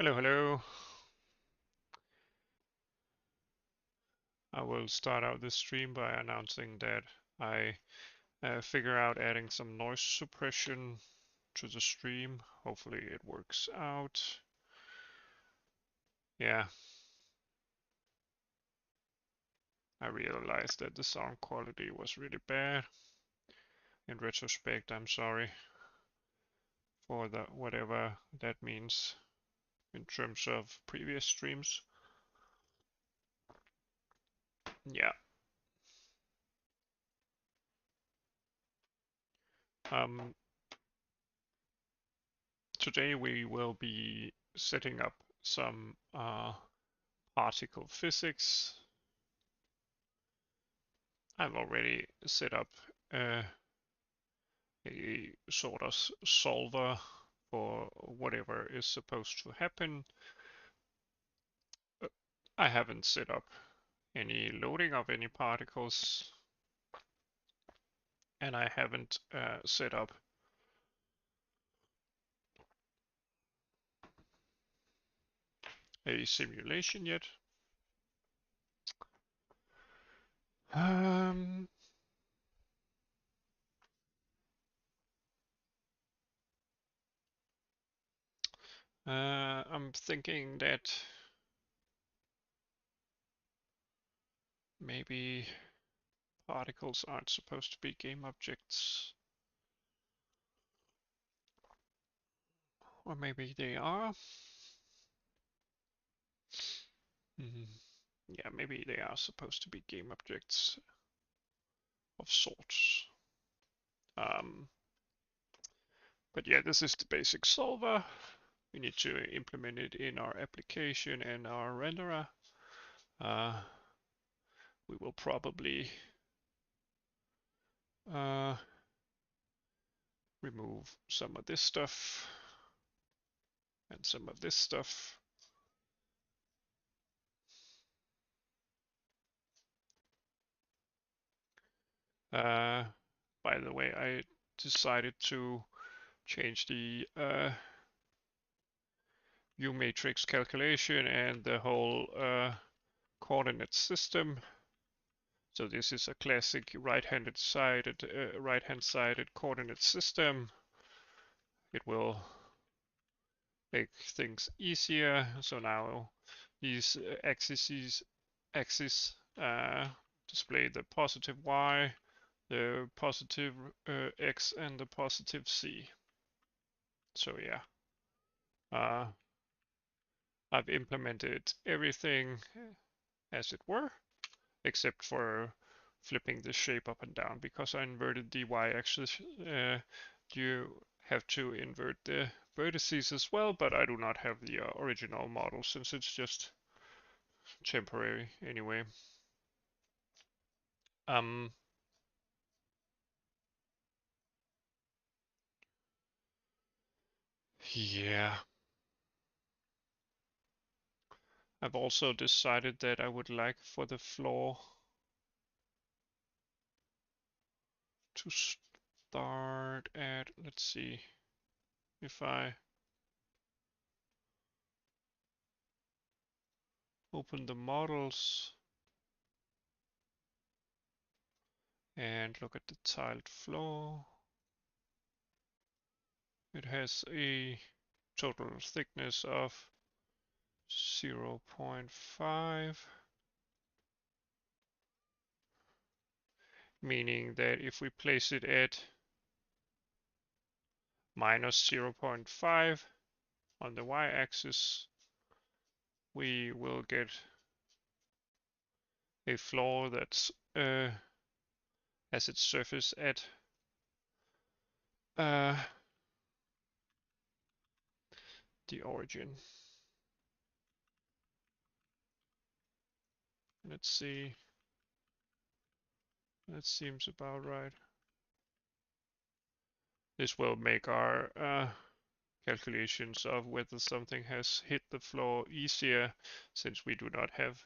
Hello, hello. I will start out this stream by announcing that I figure out adding some noise suppression to the stream. Hopefully it works out. Yeah, I realized that the sound quality was really bad. In retrospect, I'm sorry for the whatever that means in terms of previous streams. Yeah. Um, Today we will be setting up some particle physics. I've already set up a sort of solver for whatever is supposed to happen. I haven't set up any loading of any particles, and I haven't set up a simulation yet. I'm thinking that maybe particles aren't supposed to be game objects. Or maybe they are. Yeah, maybe they are supposed to be game objects of sorts. But yeah, this is the basic solver. We need to implement it in our application and our renderer. We will probably remove some of this stuff and some of this stuff. By the way, I decided to change the U matrix calculation and the whole coordinate system. So this is a classic right-hand sided coordinate system. It will make things easier. So now these axes display the positive y, the positive x, and the positive c. So yeah, I've implemented everything as it were, except for flipping the shape up and down because I inverted the y-axis. You have to invert the vertices as well, but I do not have the original model since it's just temporary anyway. Yeah. I've also decided that I would like for the floor to start at, let's see, if I open the models and look at the tiled floor, it has a total thickness of 0.5, meaning that if we place it at minus 0.5 on the y-axis, we will get a floor that's has its surface at the origin. Let's see. That seems about right. This will make our calculations of whether something has hit the floor easier, since we do not have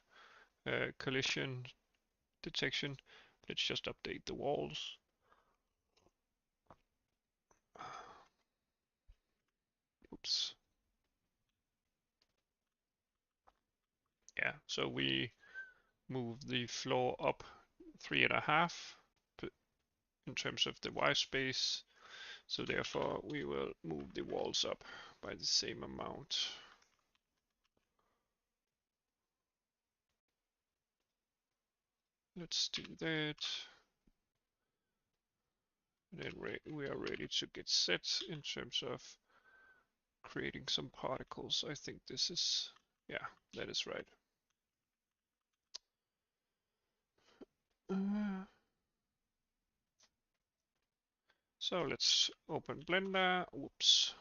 collision detection. Let's just update the walls. Oops. Yeah, so we move the floor up 3.5 in terms of the Y space. So therefore we will move the walls up by the same amount. Let's do that. Then we are ready to get set in terms of creating some particles. I think this is, yeah, that is right. So let's open Blender. Whoops.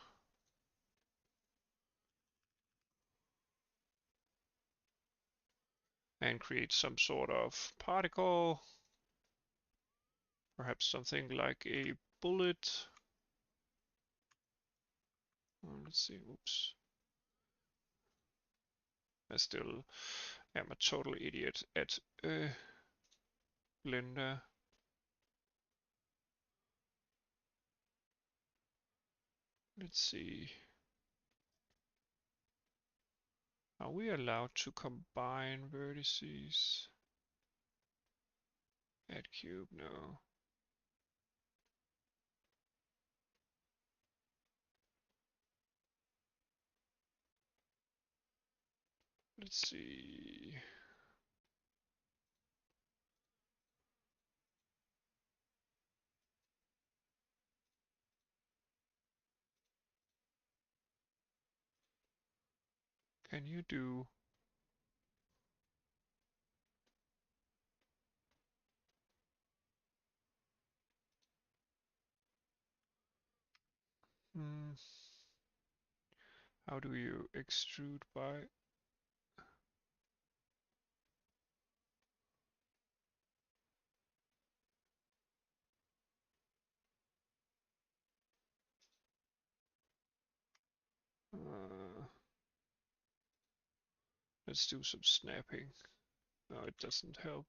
And create some sort of particle. Perhaps something like a bullet. Let's see, oops. I still am a total idiot at Blender. Let's see. Are we allowed to combine vertices? Add cube, no. Let's see. Can you do how do you extrude by let's do some snapping. No, it doesn't help.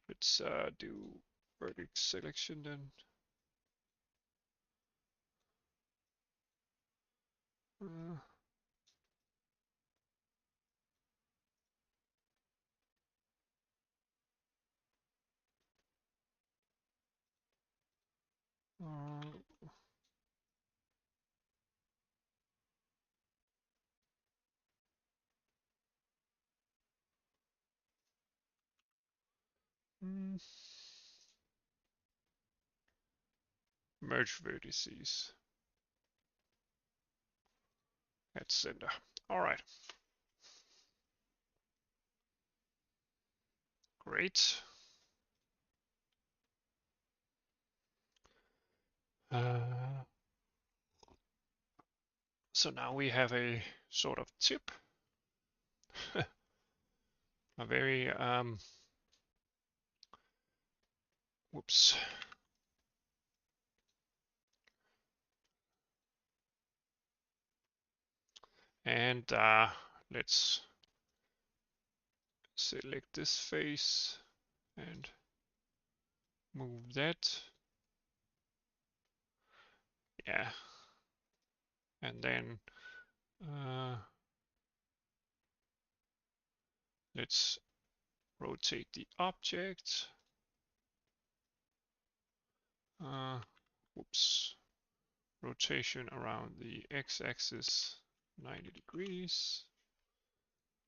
Let's do vertex selection then. Uh, merge vertices at center. All right. Great. So now we have a sort of tip, a very whoops. And let's select this face and move that. Yeah. And then let's rotate the object. Whoops. Rotation around the x-axis 90 degrees.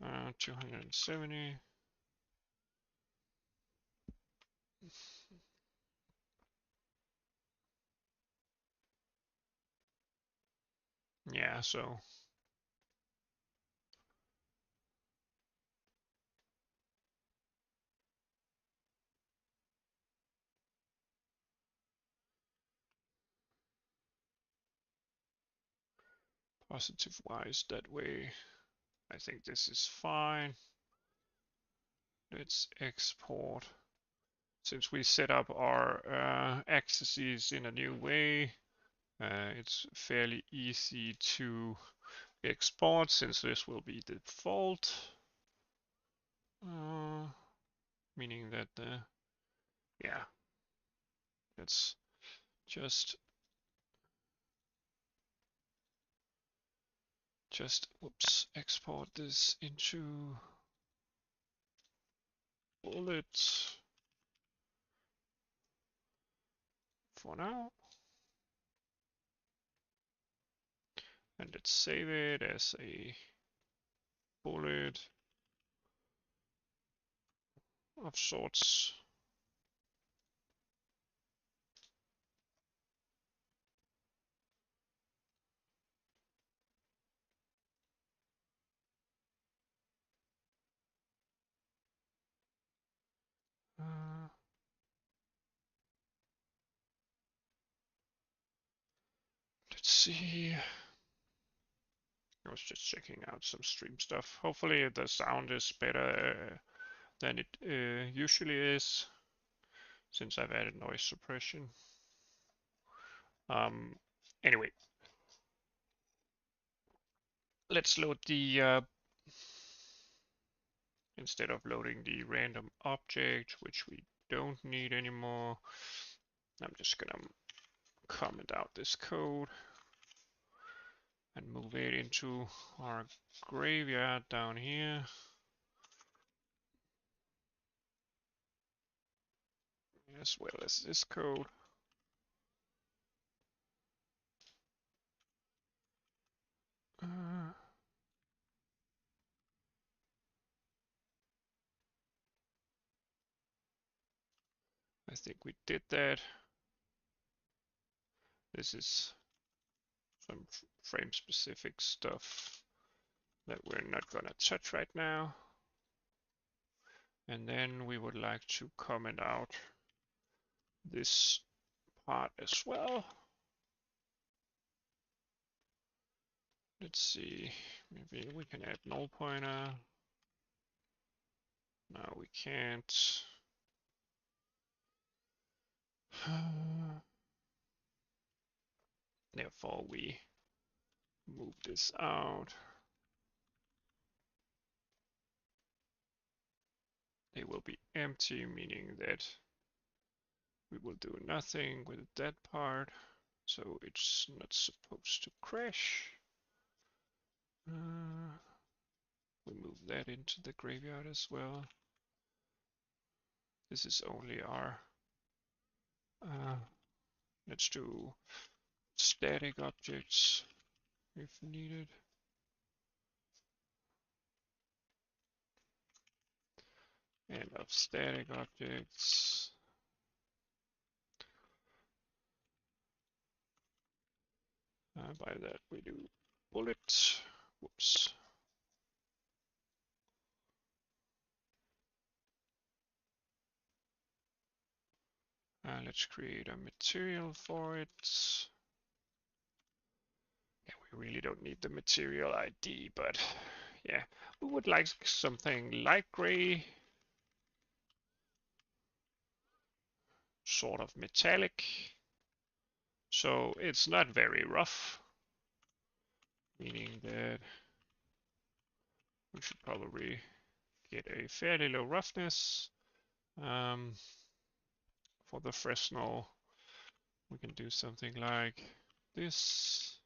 270. Yeah, so positive wise that way. I think this is fine. Let's export. Since we set up our axes in a new way, it's fairly easy to export since this will be the default. Meaning that, yeah, let's just just, whoops, export this into bullet for now. And let's save it as a bullet of sorts. Let's see. I was just checking out some stream stuff. Hopefully the sound is better than it usually is, since I've added noise suppression. Anyway, let's load the, instead of loading the random object, which we don't need anymore, I'm just gonna comment out this code and move it into our graveyard down here. As well as this code. I think we did that. This is some frame specific stuff that we're not gonna touch right now. And then we would like to comment out this part as well. Let's see, maybe we can add null pointer. No, we can't. Therefore, we move this out. They will be empty, meaning that we will do nothing with that part. So it's not supposed to crash. We move that into the graveyard as well. This is only our, let's do static objects if needed. And of static objects. By that we do bullet. Whoops. Let's create a material for it. Yeah, we really don't need the material ID, but yeah, we would like something light gray, sort of metallic. So it's not very rough, meaning that we should probably get a fairly low roughness. For the Fresnel, we can do something like this.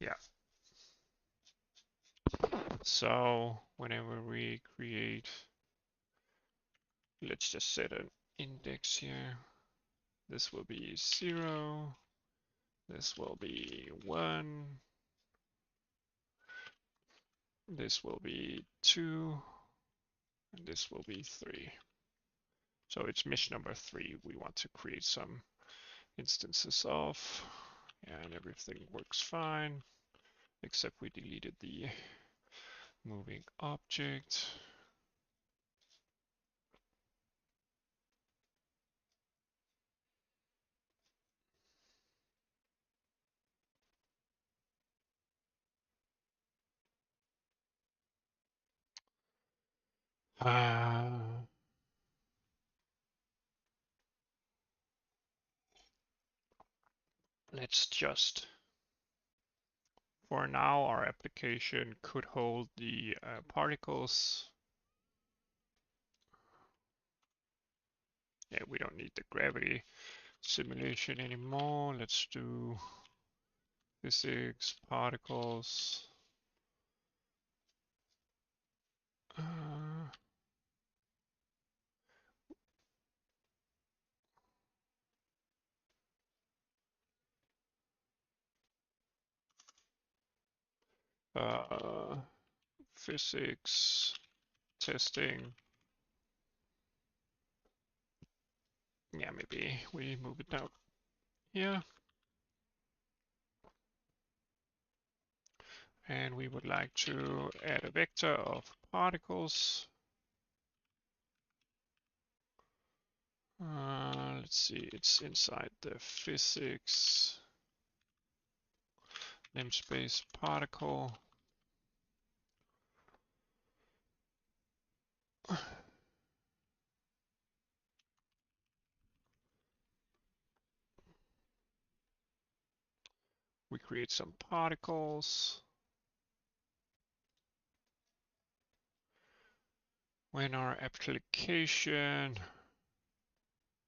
Yeah. So whenever we create, let's just set an index here. This will be 0. This will be 1. This will be 2. And this will be 3. So it's mesh number 3 we want to create some instances of. And everything works fine, except we deleted the moving object. Let's just, for now, our application could hold the particles. Yeah, we don't need the gravity simulation anymore. Let's do physics, particles. Uh, physics testing. Yeah, maybe we move it down here. And we would like to add a vector of particles. Let's see, it's inside the physics namespace particle. We create some particles. When our application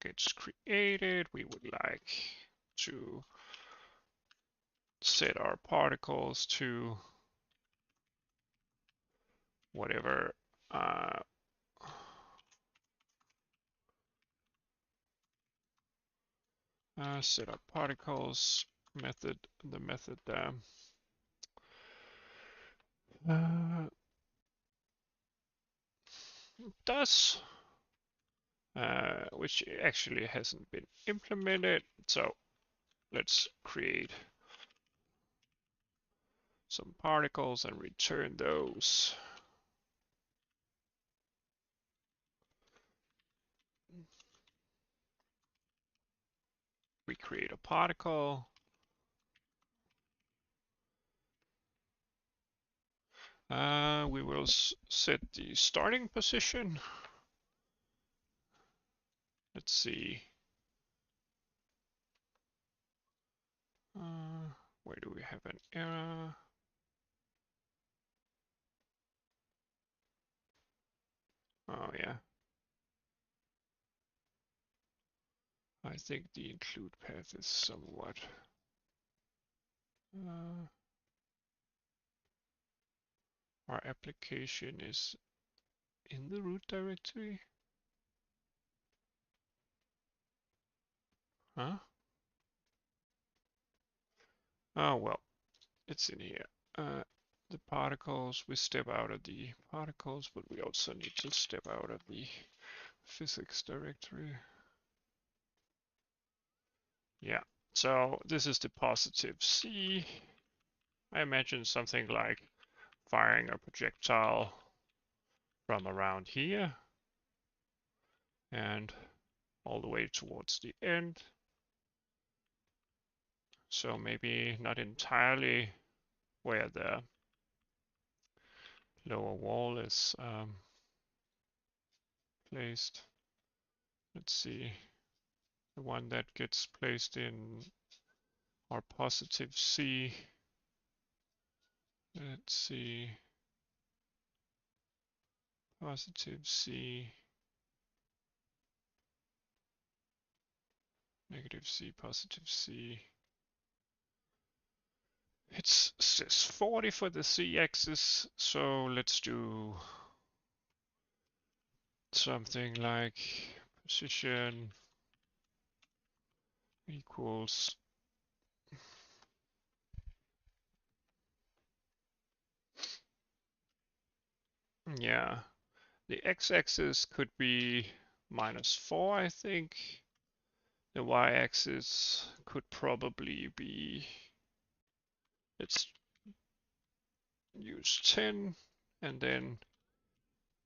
gets created, we would like to set our particles to whatever set up particles method, the method does, which actually hasn't been implemented. So let's create some particles and return those. We create a particle. We will set the starting position. Let's see. Where do we have an error? Oh yeah. I think the include path is somewhat our application is in the root directory. Huh? Oh well, it's in here. The particles, we step out of the particles, but we also need to step out of the physics directory. Yeah, so this is the positive C. I imagine something like firing a projectile from around here and all the way towards the end. So maybe not entirely where the lower wall is placed. Let's see, the one that gets placed in our positive C. Let's see, positive C, negative C, positive C. It says 40 for the Z-axis, so let's do something like position equals yeah, the x-axis could be -4, I think. The y-axis could probably be, let's use 10, and then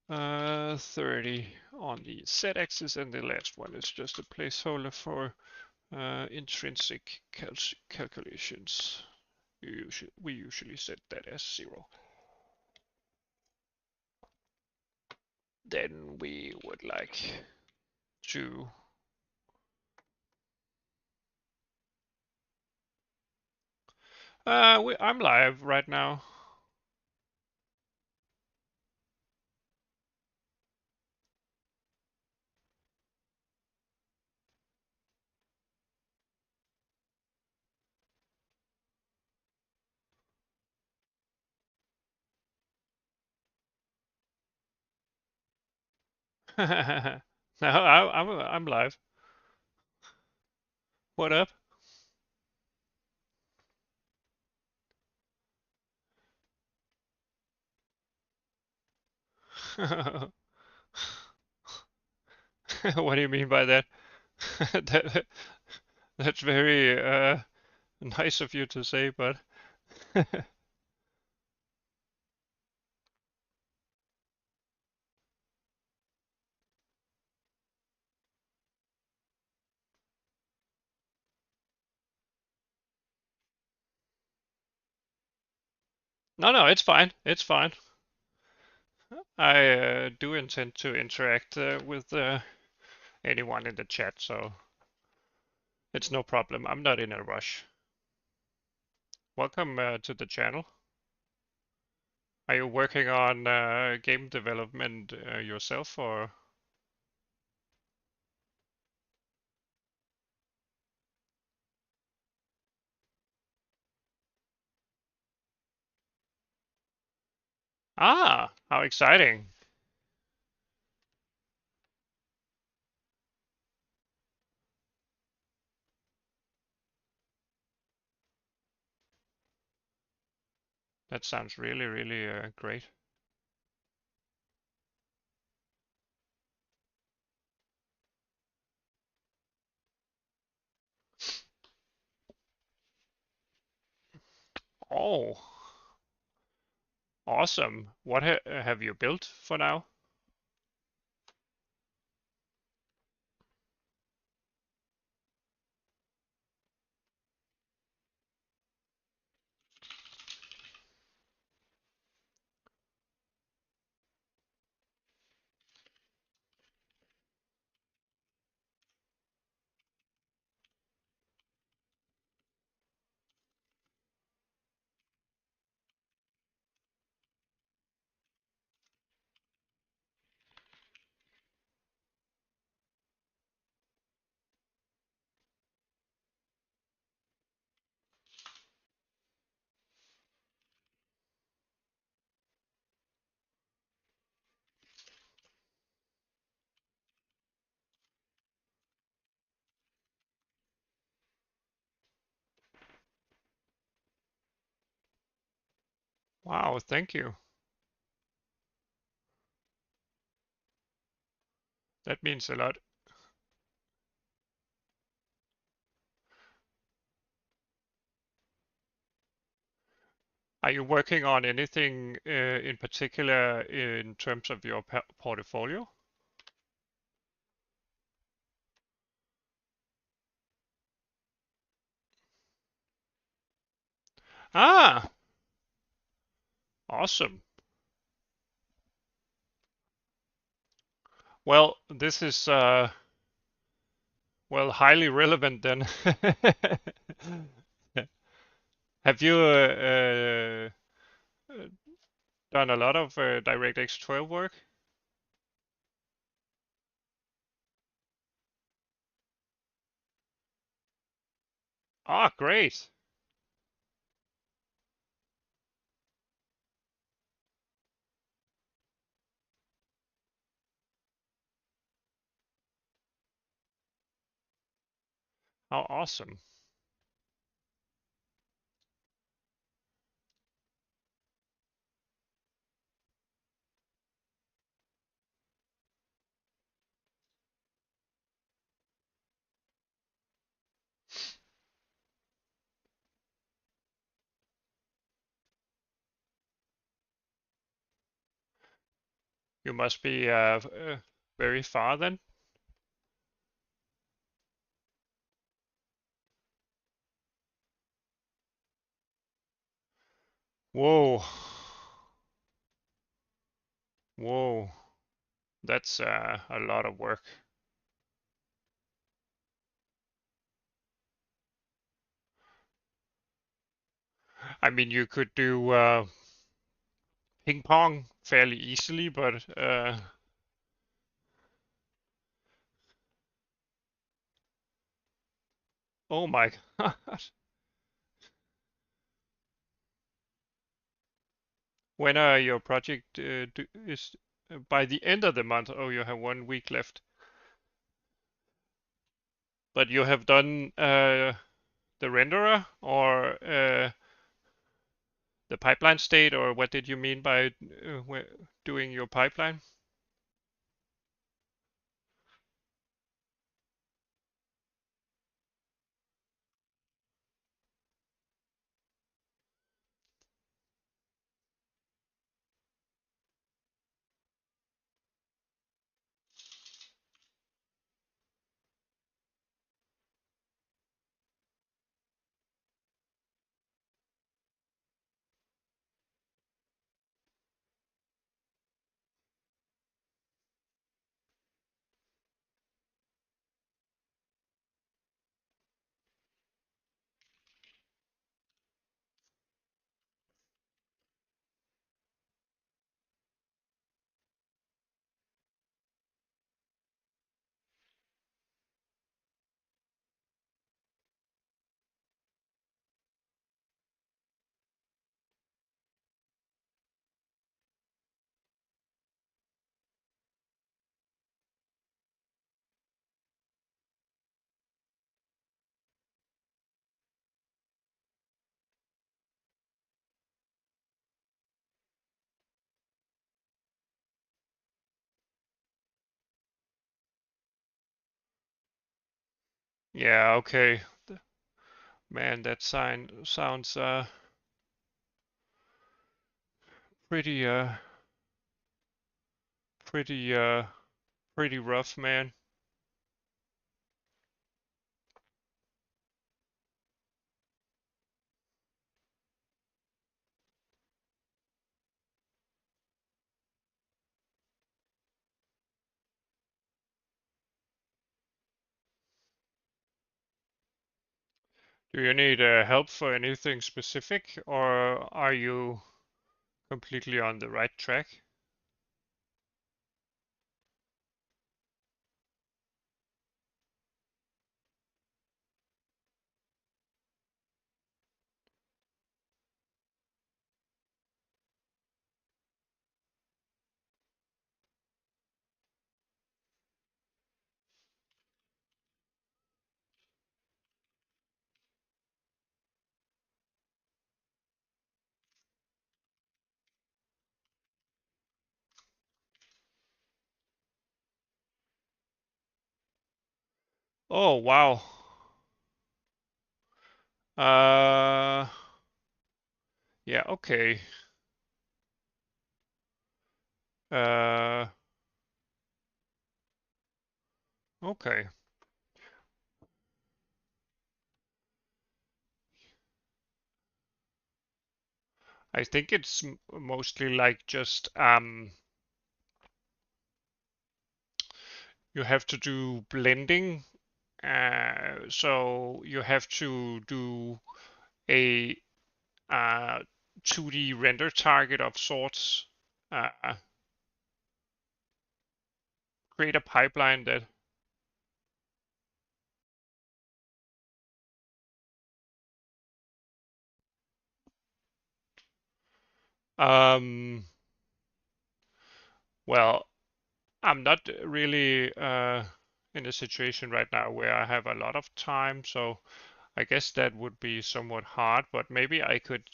30 on the z-axis, and the last one is just a placeholder for intrinsic calculations. We usually set that as 0. Then we would like to I'm live right now. No, I'm live. What up? What do you mean by that? That that's very nice of you to say, but no, no, it's fine. It's fine. I do intend to interact with anyone in the chat, so it's no problem. I'm not in a rush. Welcome to the channel. Are you working on game development yourself, or? Ah, how exciting! That sounds really, really great. Oh, awesome. What ha have you built for now? Wow, thank you. That means a lot. Are you working on anything in particular in terms of your portfolio? Ah, awesome. Well, this is well highly relevant then. Have you done a lot of DirectX 12 work? Ah, great. How awesome. You must be very far then. Whoa. Whoa. That's a lot of work. I mean, you could do ping pong fairly easily, but oh my God. When are your project is by the end of the month. Oh, you have 1 week left. But you have done the renderer or the pipeline state, or what did you mean by doing your pipeline? Yeah, okay. Man, that sign sounds pretty pretty pretty rough, man. Do you need help for anything specific, or are you completely on the right track? Oh, wow. Uh, yeah, okay. Uh, okay. I think it's mostly like just you have to do blending. So you have to do a 2D render target of sorts. Uh, create a pipeline that um, well, I'm not really in a situation right now where I have a lot of time, so I guess that would be somewhat hard, but maybe I could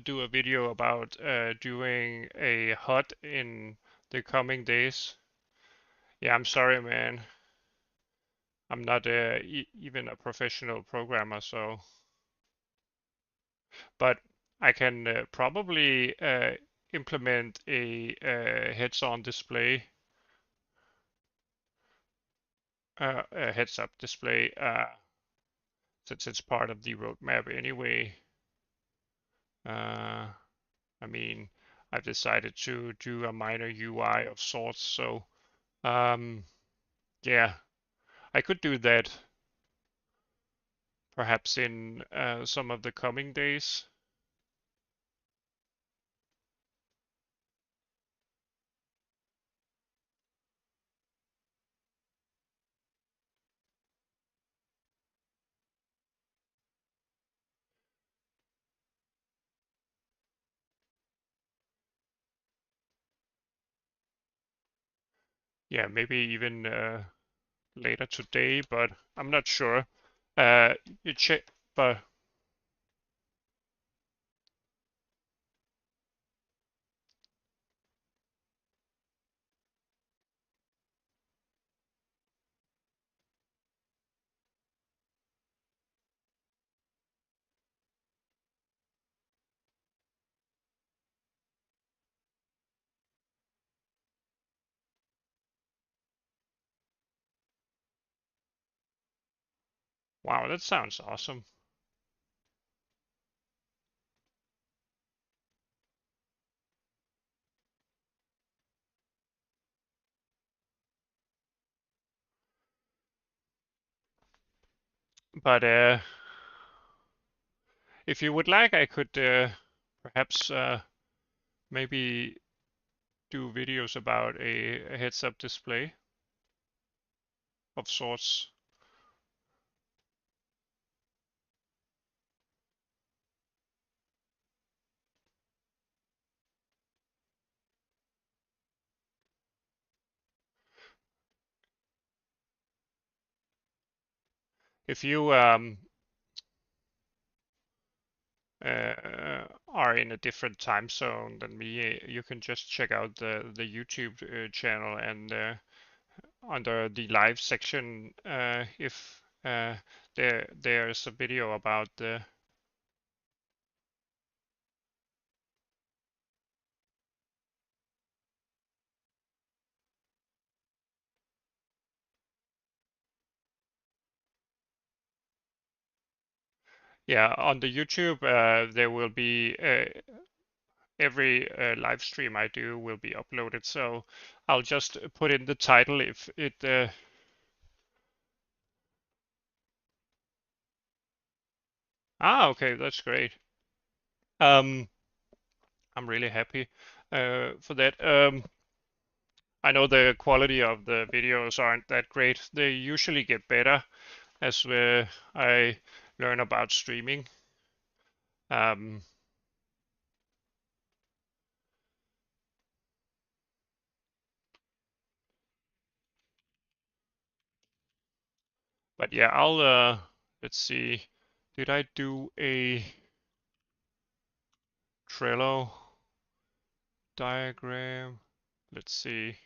do a video about doing a HUD in the coming days. Yeah, I'm sorry, man. I'm not even a professional programmer, so but I can probably implement a heads-on display, a heads-up display, since it's part of the roadmap anyway. Uh, I mean, I've decided to do a minor UI of sorts, so um, yeah, I could do that perhaps in some of the coming days. yeah, maybe even later today, but I'm not sure. You check, but wow, that sounds awesome. But if you would like, I could perhaps maybe do videos about a heads-up display of sorts. If you are in a different time zone than me, you can just check out the YouTube channel and under the live section, if there's a video about the. Yeah, on the YouTube, there will be every live stream I do will be uploaded. So I'll just put in the title if it. Okay, that's great. Um, I'm really happy for that. I know the quality of the videos aren't that great. They usually get better as I learn about streaming. Um, but yeah, I'll let's see. Did I do a Trello diagram? Let's see.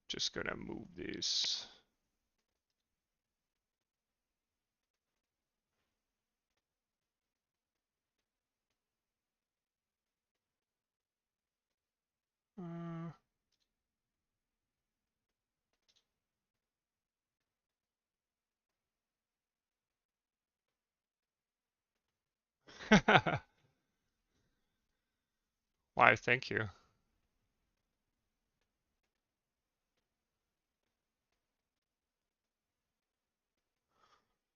Just gonna move this. Uh, Why, thank you.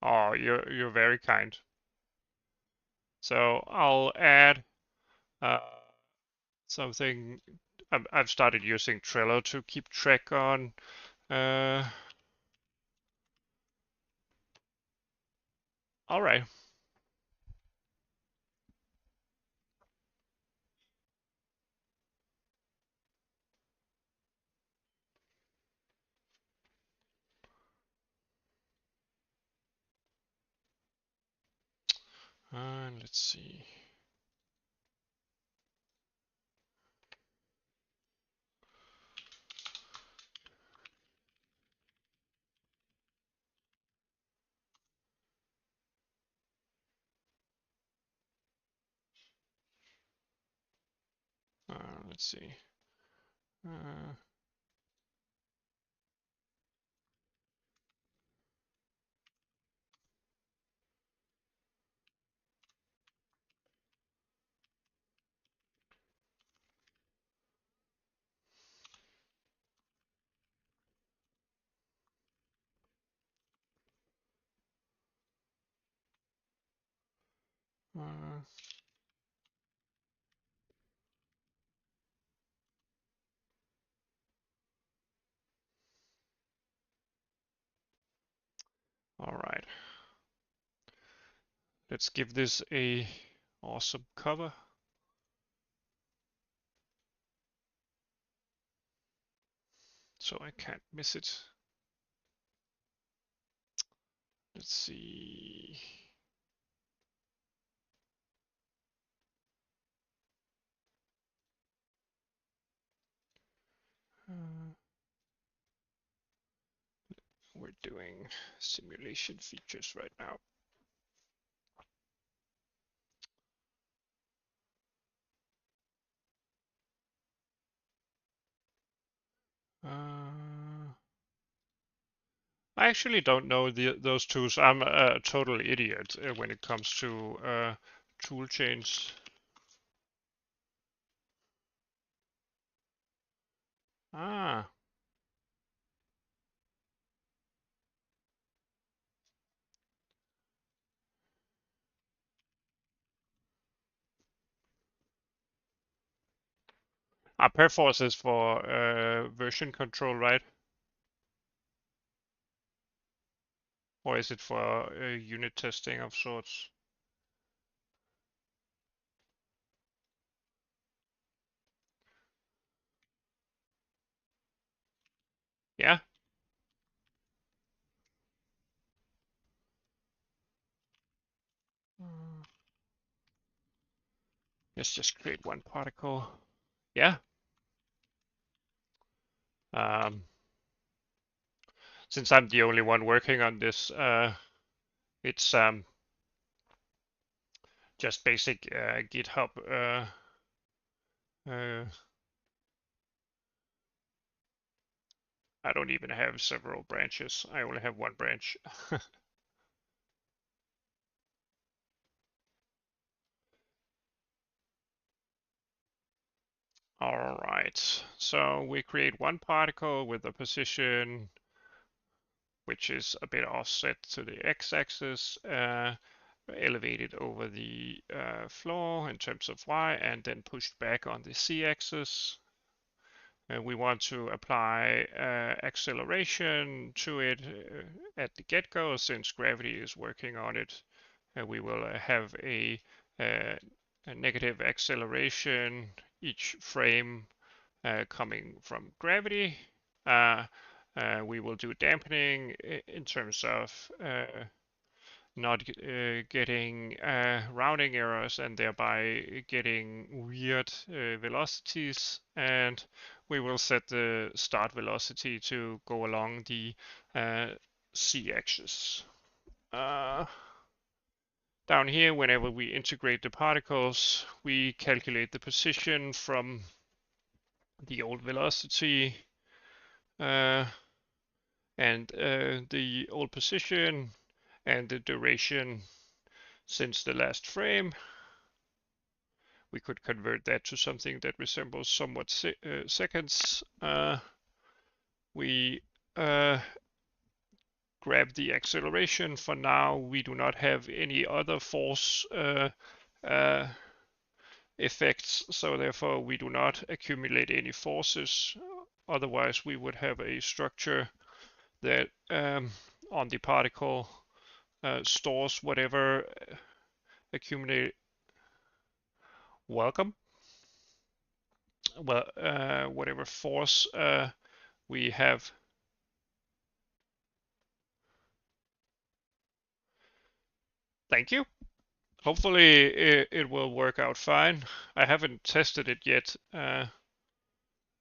Oh, you're very kind. So I'll add uh, something. I've started using Trello to keep track on. Uh, all right. Let's see. Let's see. Uh, uh, all right. Let's give this a awesome cover. so I can't miss it. Let's see. We're doing simulation features right now. I actually don't know those tools. I'm a total idiot when it comes to tool chains. Ah, Perforce is for version control, right? Or is it for unit testing of sorts? Yeah. Let's just create one particle. Yeah. Um, since I'm the only one working on this, it's just basic GitHub. I don't even have several branches. I only have one branch. All right, so we create one particle with a position which is a bit offset to the x-axis, elevated over the floor in terms of y, and then pushed back on the z-axis. We want to apply acceleration to it at the get-go, since gravity is working on it. We will have a negative acceleration each frame coming from gravity. We will do dampening in terms of not getting rounding errors and thereby getting weird velocities. And we will set the start velocity to go along the z-axis. Down here, whenever we integrate the particles, we calculate the position from the old velocity and the old position and the duration since the last frame. We could convert that to something that resembles somewhat seconds. We grab the acceleration. For now, we do not have any other force effects, so therefore we do not accumulate any forces. Otherwise, we would have a structure that on the particle stores whatever accumulate. Welcome. Well, whatever force we have. Thank you. Hopefully it will work out fine. I haven't tested it yet.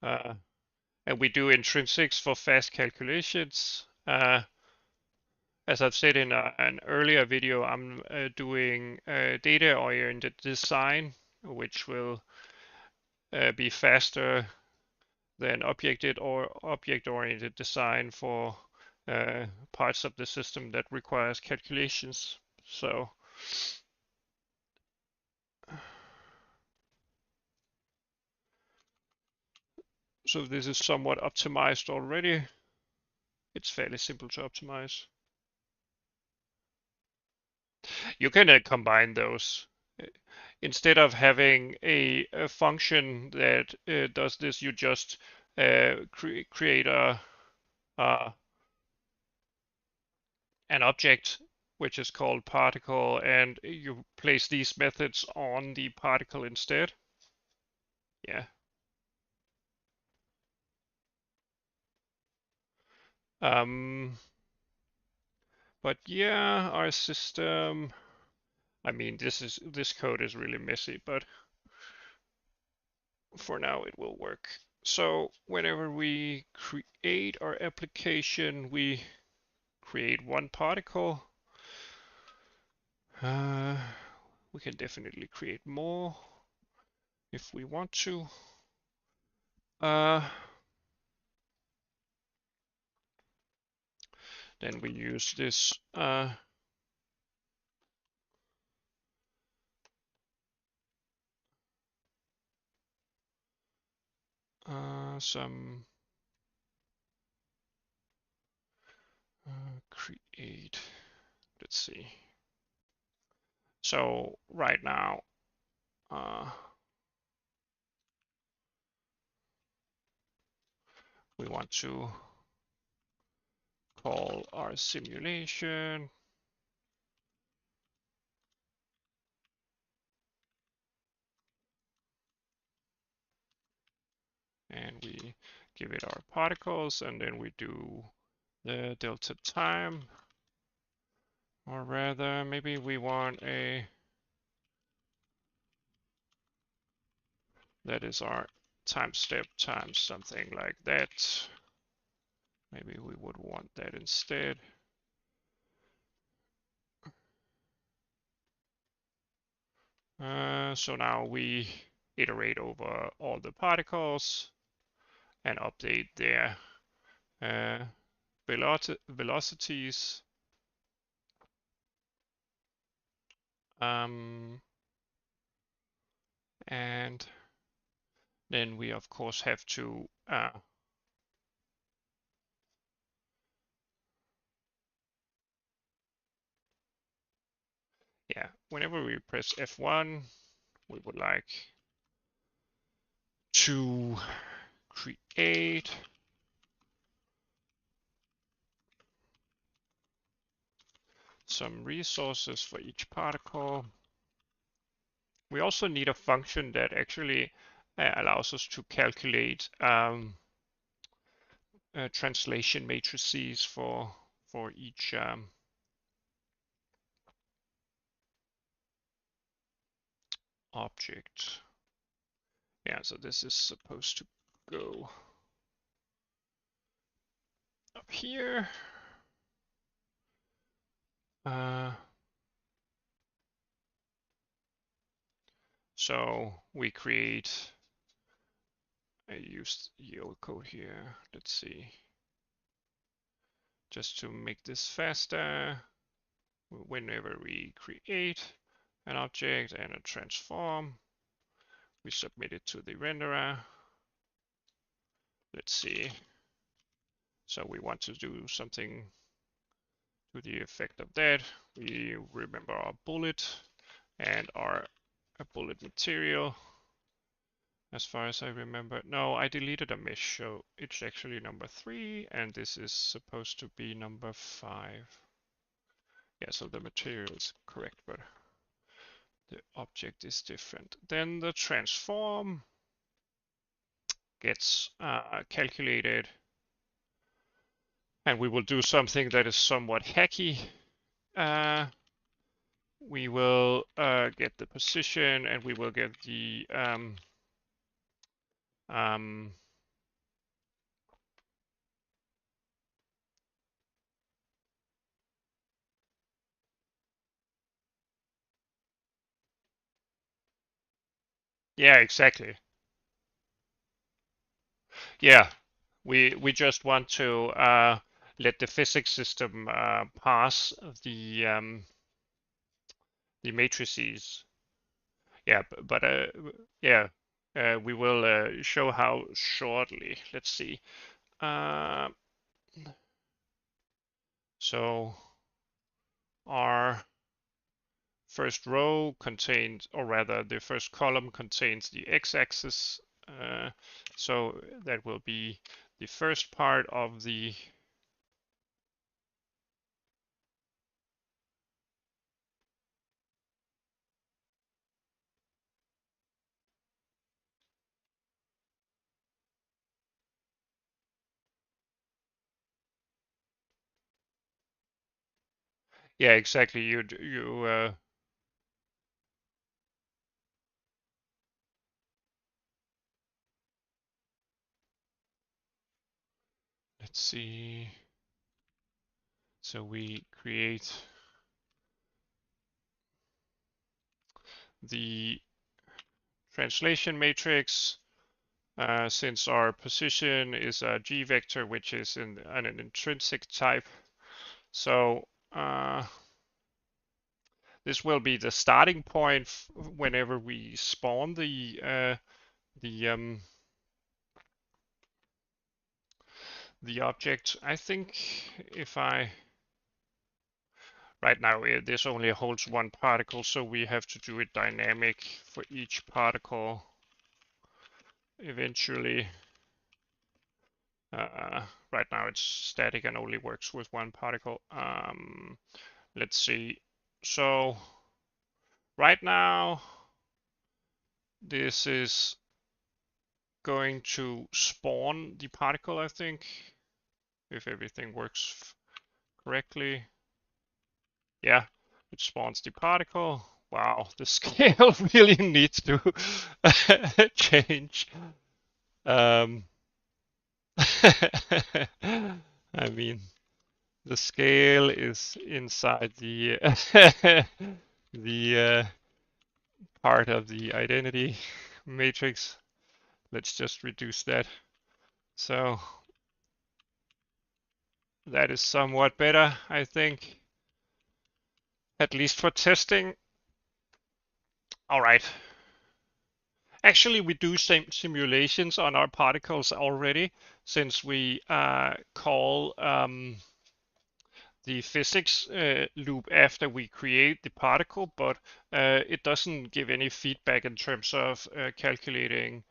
And we do intrinsics for fast calculations. As I've said in an earlier video, I'm doing data-oriented design, which will be faster than object-oriented design for parts of the system that requires calculations. So this is somewhat optimized already. It's fairly simple to optimize. You can combine those. Instead of having a function that does this, you just create an object which is called particle, and you place these methods on the particle instead. Yeah. But yeah, our system, I mean, this code is really messy, but for now it will work. So whenever we create our application, we create one particle. We can definitely create more if we want to. Then we use this some create. Let's see. So right now, we want to call our simulation. And we give it our particles, and then we do the delta time. Or rather, maybe we want that is our time step times something like that. Maybe we would want that instead. So now we iterate over all the particles and update their velocities. And then we of course have to yeah, whenever we press F1, we would like to create some resources for each particle. We also need a function that actually allows us to calculate translation matrices for each object. Yeah, so this is supposed to go up here. So we create, I used yield code here. Let's see. Just to make this faster, whenever we create an object and a transform, we submit it to the renderer. Let's see. So we want to do something to the effect of that. We remember our bullet and our bullet material. As far as I remember, no, I deleted a mesh, so it's actually number 3, and this is supposed to be number 5. Yeah, so the material is correct, but the object is different. Then the transform gets calculated, and we will do something that is somewhat hacky. We will get the position, and we will get the yeah, exactly. Yeah, we just want to let the physics system pass the matrices. Yeah, but yeah, we will show how shortly. Let's see. Uh, so our first row contains, or rather, the first column contains the x-axis. So that will be the first part of the Yeah, exactly. Let's see. So we create the translation matrix. Since our position is a G vector, which is in an intrinsic type, so this will be the starting point whenever we spawn the the object. I think if I right now this only holds one particle, so we have to do it dynamic for each particle eventually. Right now it's static and only works with one particle. Let's see. So right now this is going to spawn the particle, I think, if everything works correctly. Yeah, it spawns the particle. Wow, the scale really needs to change. Um, I mean, the scale is inside the the part of the identity matrix. Let's just reduce that. So that is somewhat better, I think, at least for testing. All right. Actually, we do simulations on our particles already, since we call the physics loop after we create the particle, but it doesn't give any feedback in terms of calculating.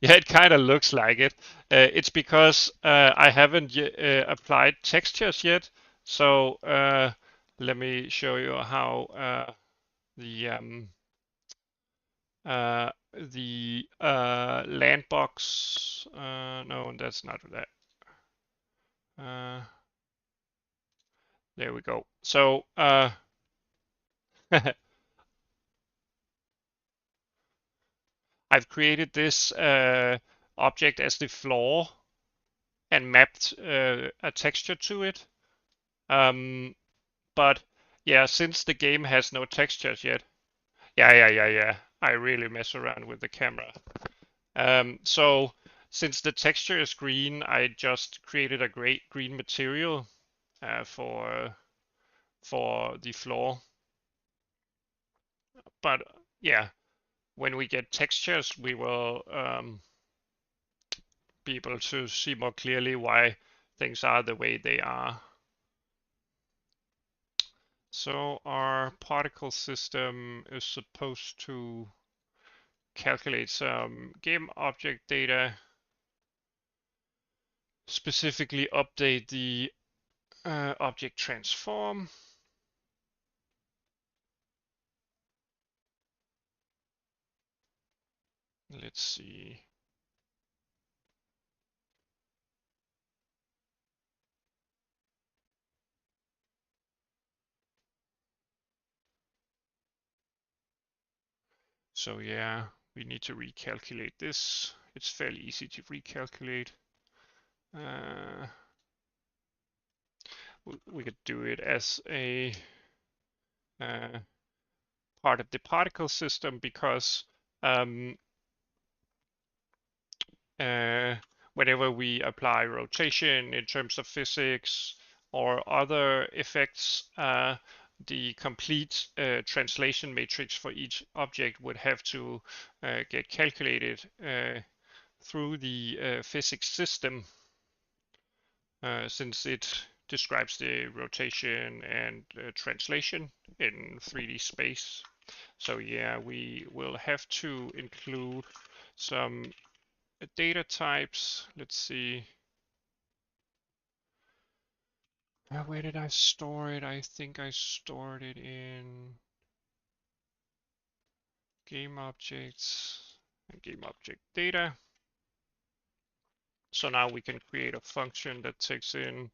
Yeah, it kind of looks like it. It's because I haven't applied textures yet. So let me show you how the land box. No, that's not that. Uh, there we go. So I've created this object as the floor and mapped a texture to it. But yeah, since the game has no textures yet, yeah. I really mess around with the camera. So since the texture is green, I just created a great green material for the floor. But yeah, when we get textures, we will be able to see more clearly why things are the way they are. So our particle system is supposed to calculate some game object data, specifically update the object transform. Let's see. So yeah, we need to recalculate this. It's fairly easy to recalculate. We could do it as a part of the particle system because um, whenever we apply rotation in terms of physics or other effects, the complete translation matrix for each object would have to get calculated through the physics system, since it describes the rotation and translation in 3D space. So yeah, we will have to include some data types. Let's see. Where did I store it? I think I stored it in game objects and game object data. So now we can create a function that takes in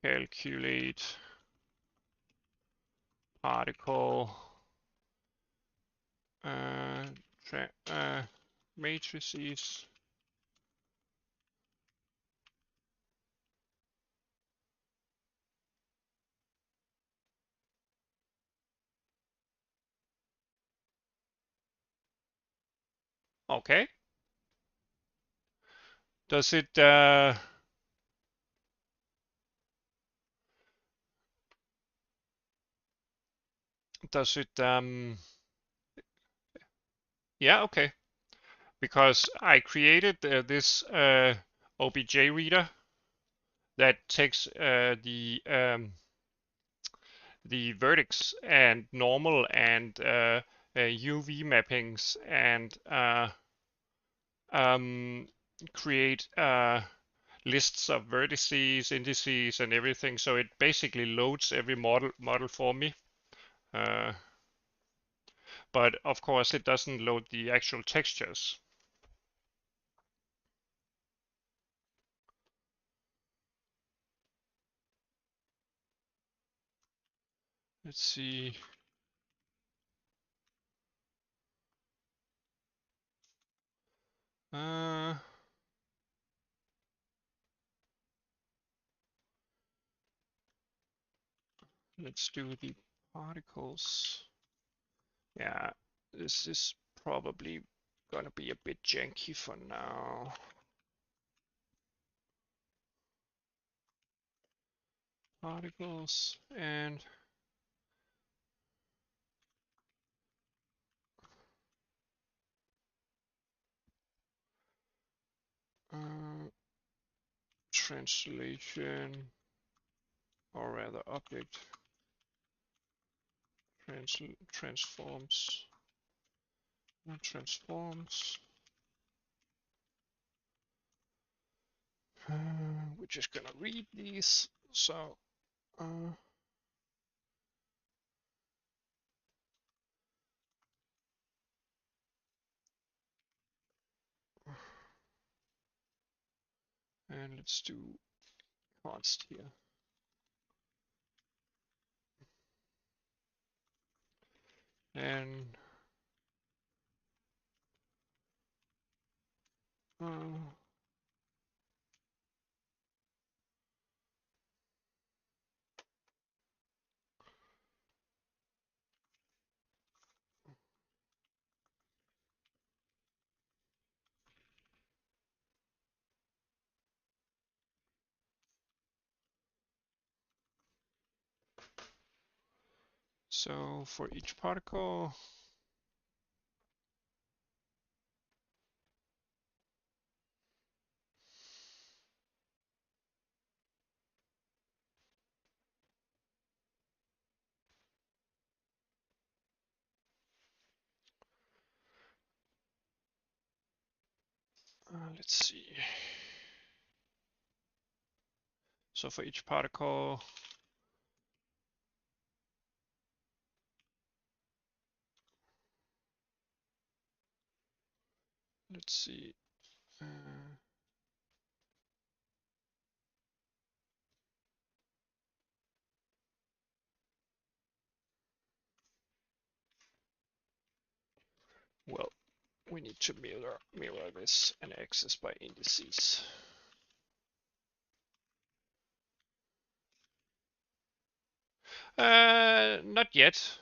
calculate particle matrices. Okay. Does it yeah, okay. Because I created this OBJ reader that takes the vertex and normal and UV mappings and um, create lists of vertices, indices, and everything. So it basically loads every model for me. But of course, it doesn't load the actual textures. Let's see. Uh, let's do the particles. Yeah, this is probably gonna be a bit janky for now. Particles and translation, or rather object transforms. Transforms. We're just gonna read these. So and let's do const here. And so for each particle, let's see. So for each particle, let's see. Well, we need to mirror this and access by indices. Not yet.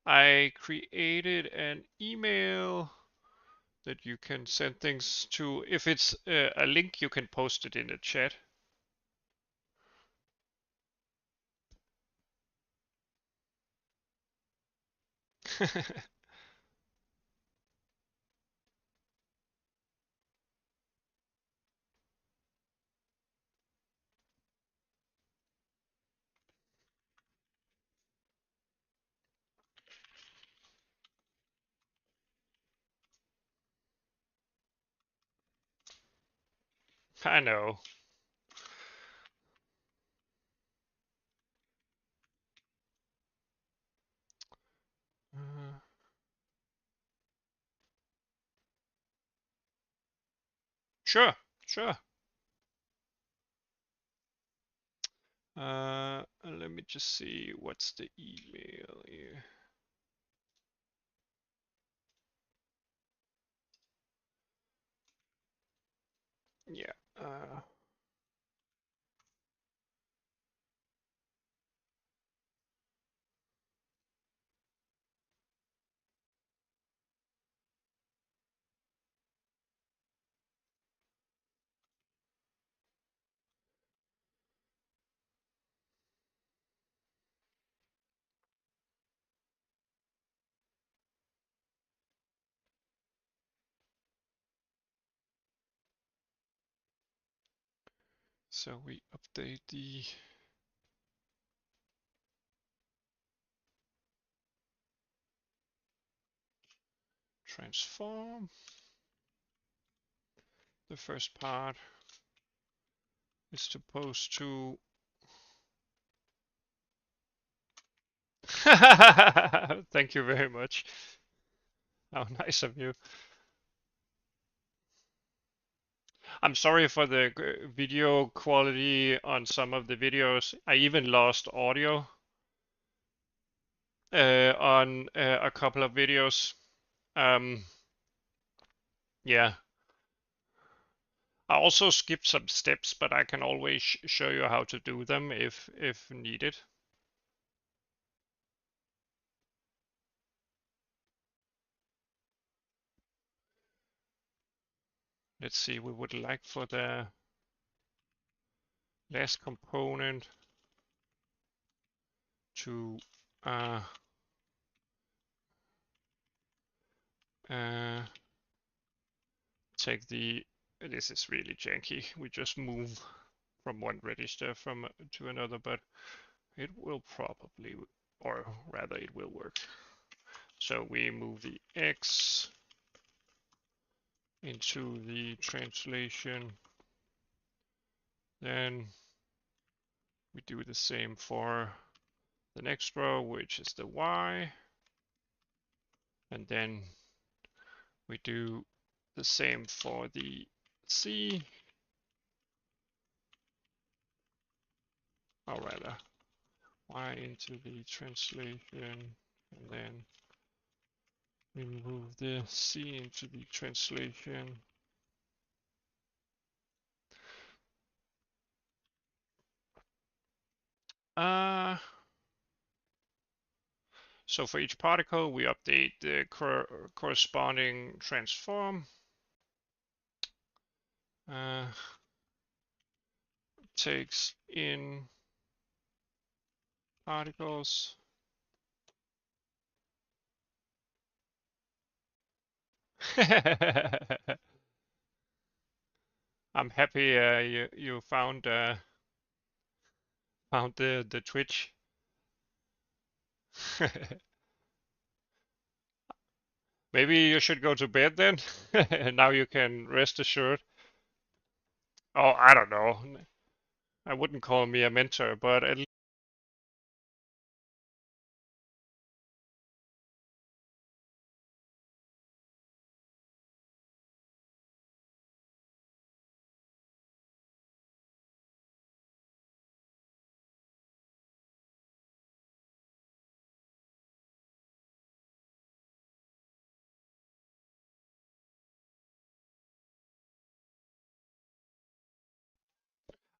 I created an email that you can send things to. If it's a link, you can post it in the chat. I know. Uh, Sure, sure. Let me just see what's the email here. Yeah. So we update the transform. The first part is supposed to. Thank you very much. How nice of you. I'm sorry for the video quality on some of the videos. I even lost audio on a couple of videos. Um, yeah. I also skipped some steps, but I can always show you how to do them if needed. Let's see, we would like for the last component to uh, uh, take the. This is really janky. We just move from one register to another, but it will probably, or rather, it will work. So we move the X into the translation. Then we do the same for the next row, which is the Y. And then we do the same for the C, or rather, Y into the translation, and then we move the C into the translation. So for each particle, we update the corresponding transform. Takes in particles. I'm happy you found the Twitch. Maybe you should go to bed then. Now you can rest assured. Oh, I don't know. I wouldn't call me a mentor, but at least.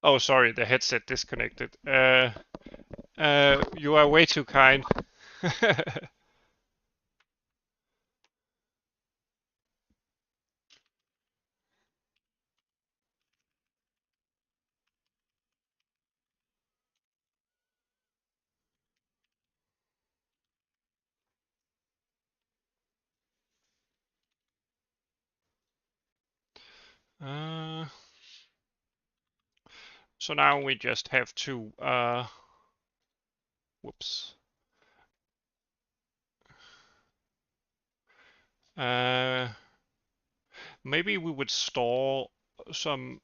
Oh, sorry, the headset disconnected. You are way too kind. Uh, so now we just have to, whoops. Uh, Maybe we would store some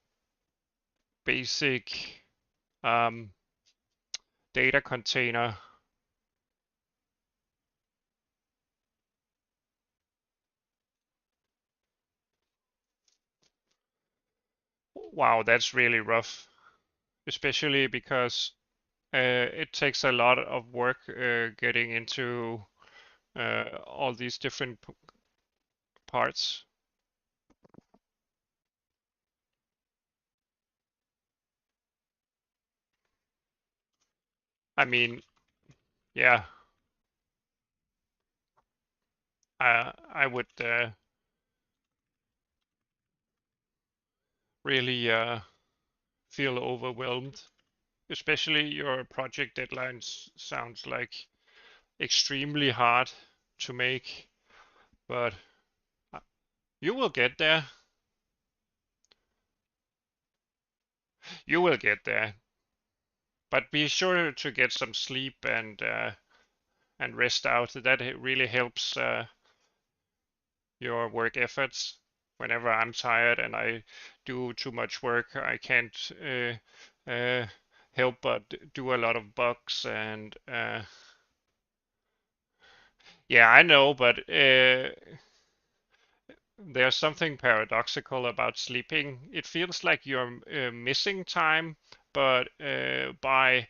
basic um, data container. Wow, that's really rough, especially because it takes a lot of work getting into all these different parts. I mean, yeah, I would really feel overwhelmed, especially your project deadlines sounds like extremely hard to make, but uh, you will get there. You will get there. But be sure to get some sleep and rest out. That really helps your work efforts. Whenever I'm tired and I do too much work, I can't uh, help but do a lot of bugs and yeah, I know, but there's something paradoxical about sleeping. It feels like you're missing time, but by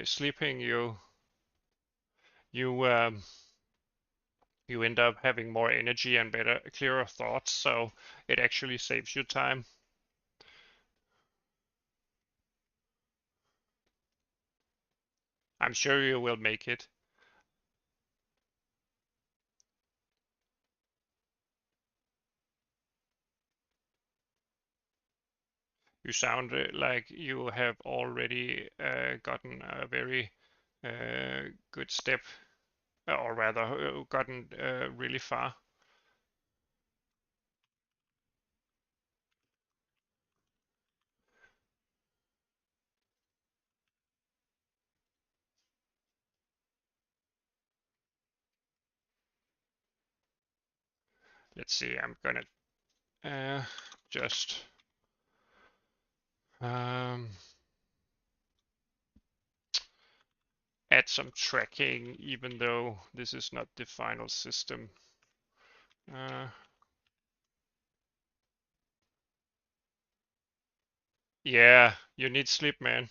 sleeping, you you end up having more energy and better, clearer thoughts. So it actually saves you time. I'm sure you will make it. You sound like you have already gotten a very good step, or rather, gotten really far. Let's see. I'm gonna uh, just um, add some tracking, even though this is not the final system. Uh, yeah, you need sleep, man.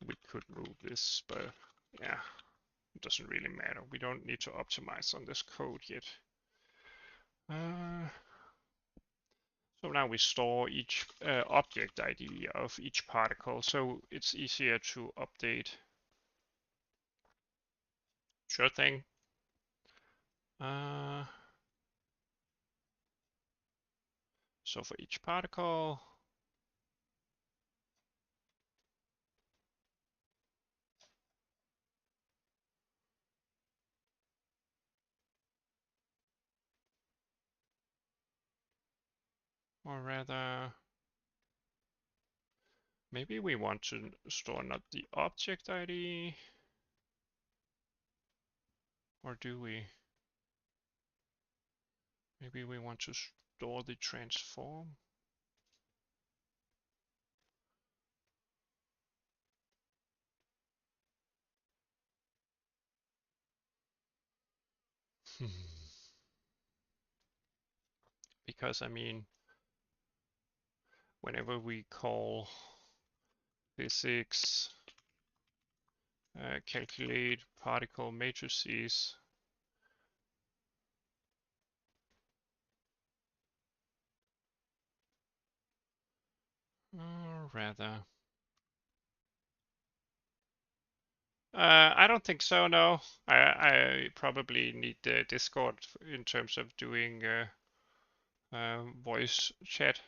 We could move this, but yeah, it doesn't really matter. We don't need to optimize on this code yet. Uh, so now we store each object ID of each particle, so it's easier to update. Sure thing. Uh, so for each particle, or rather, maybe we want to store not the object ID, or do we? Maybe we want to store the transform. Because I mean, whenever we call physics calculate particle matrices, or rather, I don't think so. No, I probably need the Discord in terms of doing voice chat.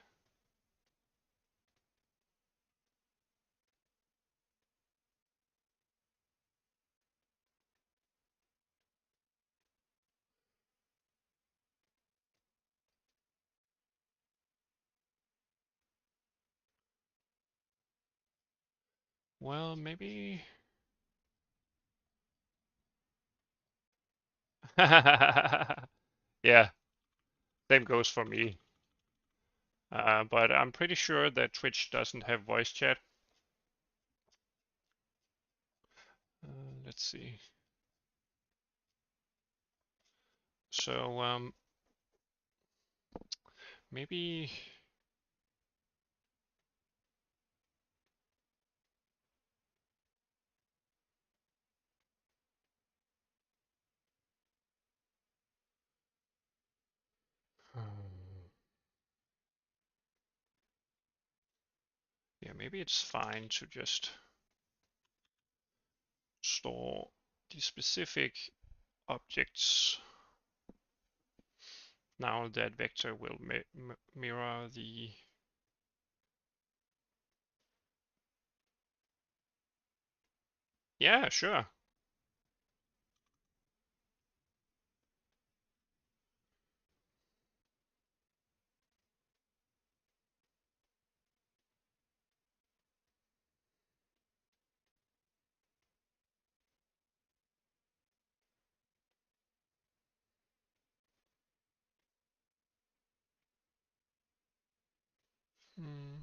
Well, maybe. Yeah, same goes for me. But I'm pretty sure that Twitch doesn't have voice chat. Let's see. So maybe. Yeah, maybe it's fine to just store the specific objects. Now that vector will mirror the. Yeah, sure. Hmm.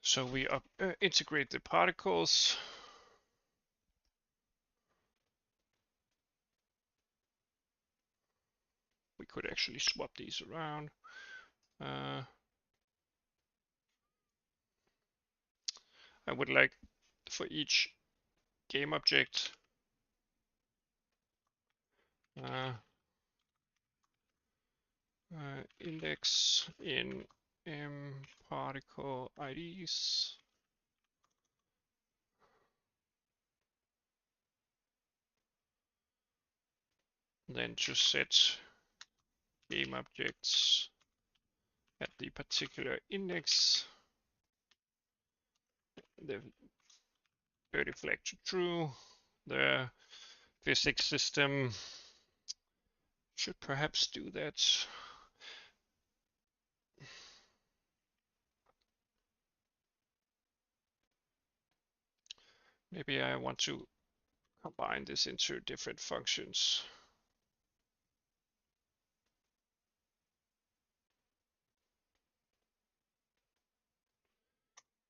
So we integrate the particles. We could actually swap these around. I would like for each game object index in particle IDs. Then to set game objects at the particular index, the dirty flag to true. The physics system should perhaps do that. Maybe I want to combine this into different functions.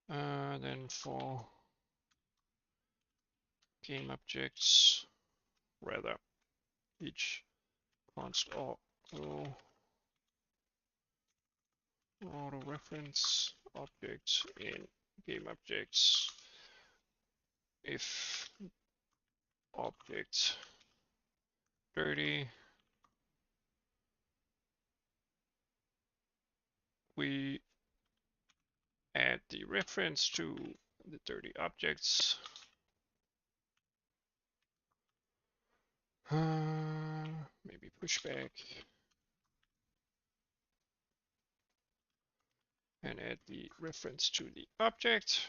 Then for game objects, rather each const auto reference object in game objects if object dirty, we add the reference to the dirty objects. Maybe pushback and add the reference to the object.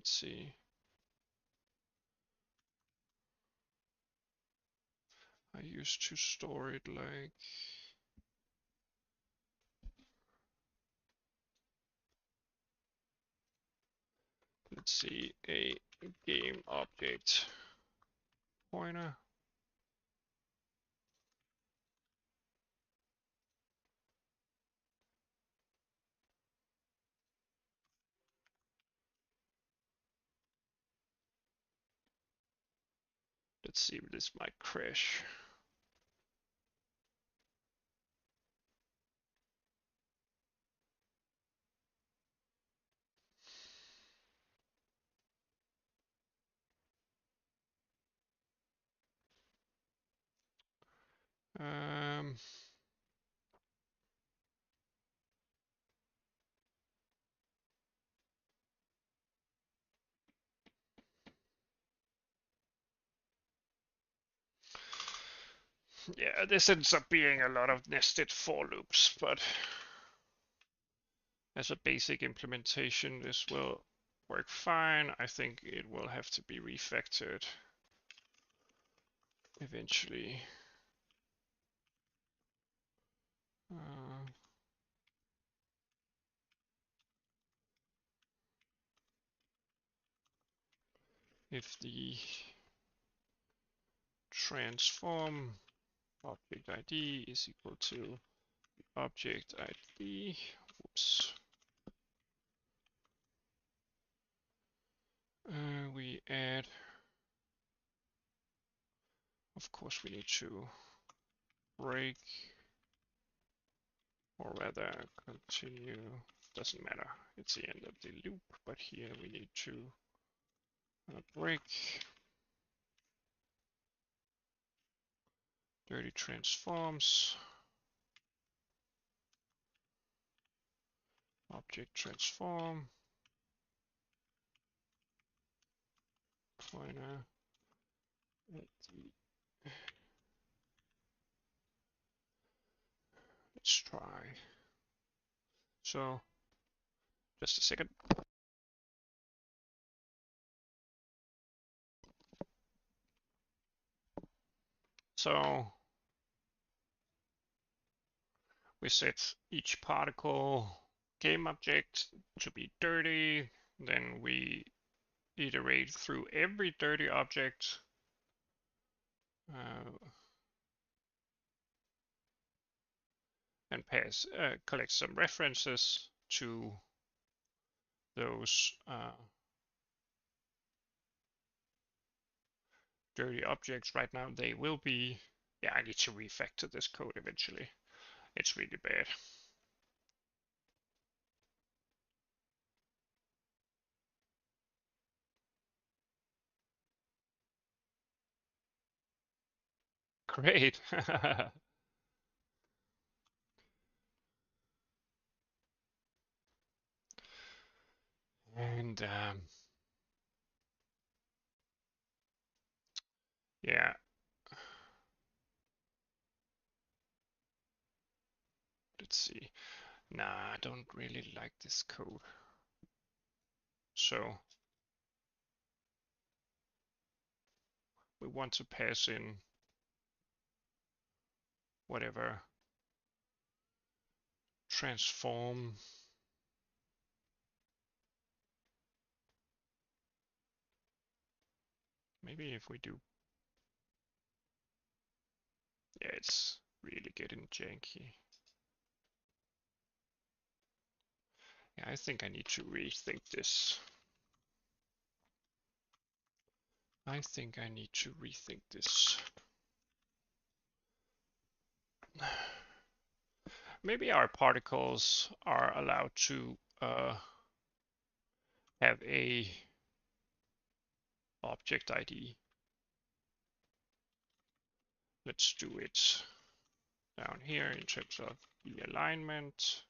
Let's see. I used to store it like let's see, a game object pointer. Let's see if this might crash. Um, yeah, this ends up being a lot of nested for loops, but as a basic implementation, this will work fine. I think it will have to be refactored eventually. If the transform object ID is equal to object ID, whoops, we add, of course we need to break, or rather continue, doesn't matter, it's the end of the loop, but here we need to break dirty transforms, object transform, pointer at the, let's try. So, just a second. So, we set each particle game object to be dirty, then we iterate through every dirty object, and collect some references to those dirty objects. Right now they will be, yeah, I need to refactor this code eventually. It's really bad. Great. And yeah, let's see. Nah, I don't really like this code. So we want to pass in whatever transform. Maybe if we do, yeah, it's really getting janky. Yeah, I think I need to rethink this. I think I need to rethink this. Maybe our particles are allowed to have a object ID. Let's do it down here in terms of the alignment.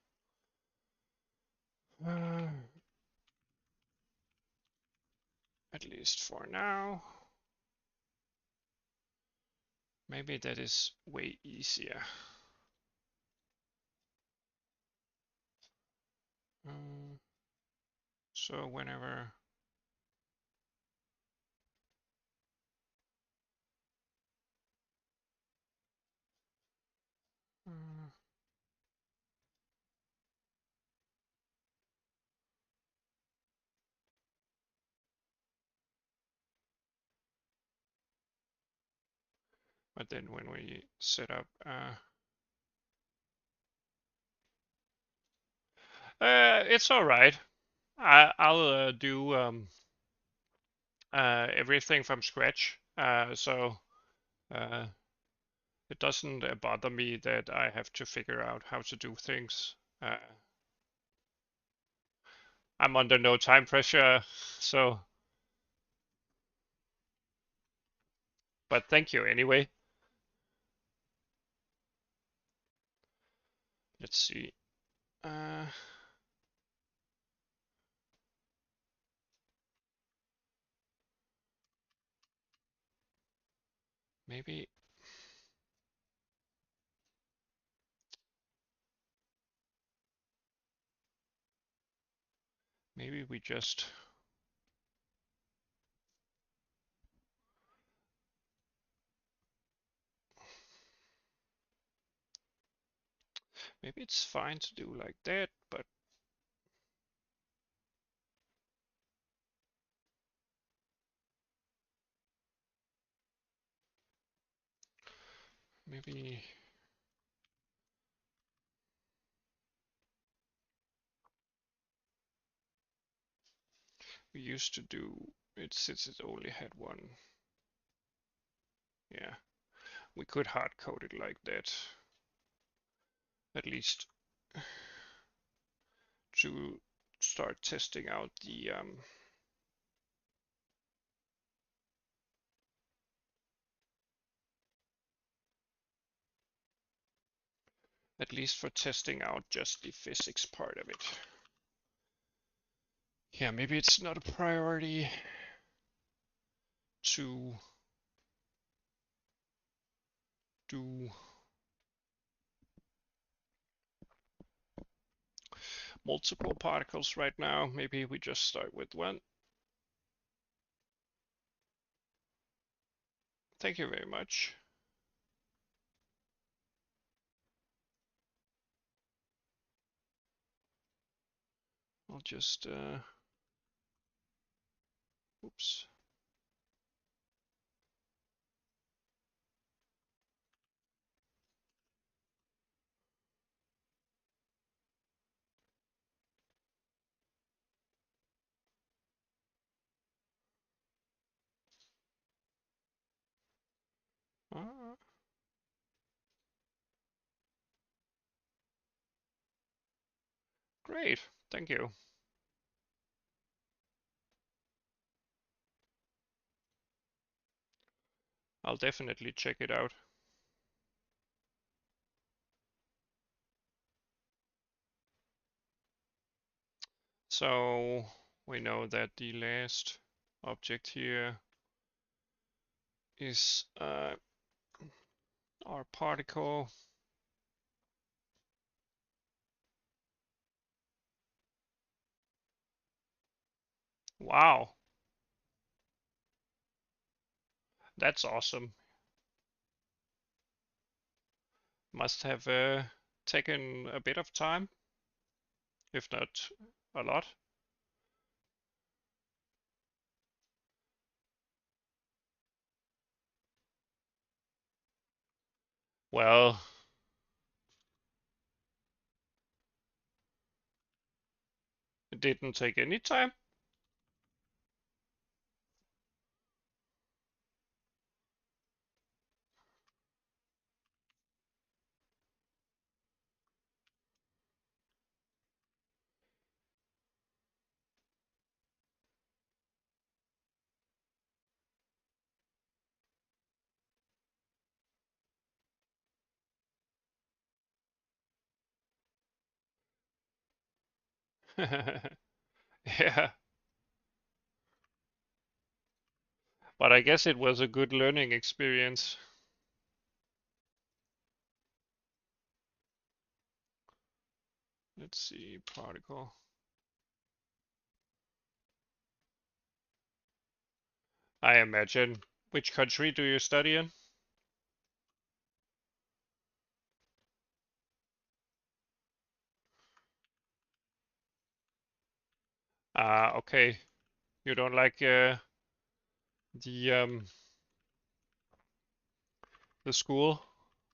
At least for now. Maybe that is way easier. So whenever but then when we set up it's all right. I'll do everything from scratch, so it doesn't bother me that I have to figure out how to do things. I'm under no time pressure, so. But thank you anyway. Let's see. Maybe. Maybe we just maybe it's fine to do like that, but maybe we used to do it since it only had one. Yeah, we could hard code it like that, at least to start testing out the at least for testing out just the physics part of it. Yeah, maybe it's not a priority to do multiple particles right now. Maybe we just start with one. Thank you very much. I'll just, oops. Uh, Great, thank you. I'll definitely check it out. So we know that the last object here is our particle. Wow, that's awesome. Must have taken a bit of time, if not a lot. Well, it didn't take any time. Yeah, but I guess it was a good learning experience. Let's see, particle. I imagine. Which country do you study in? Ah, okay. You don't like the the school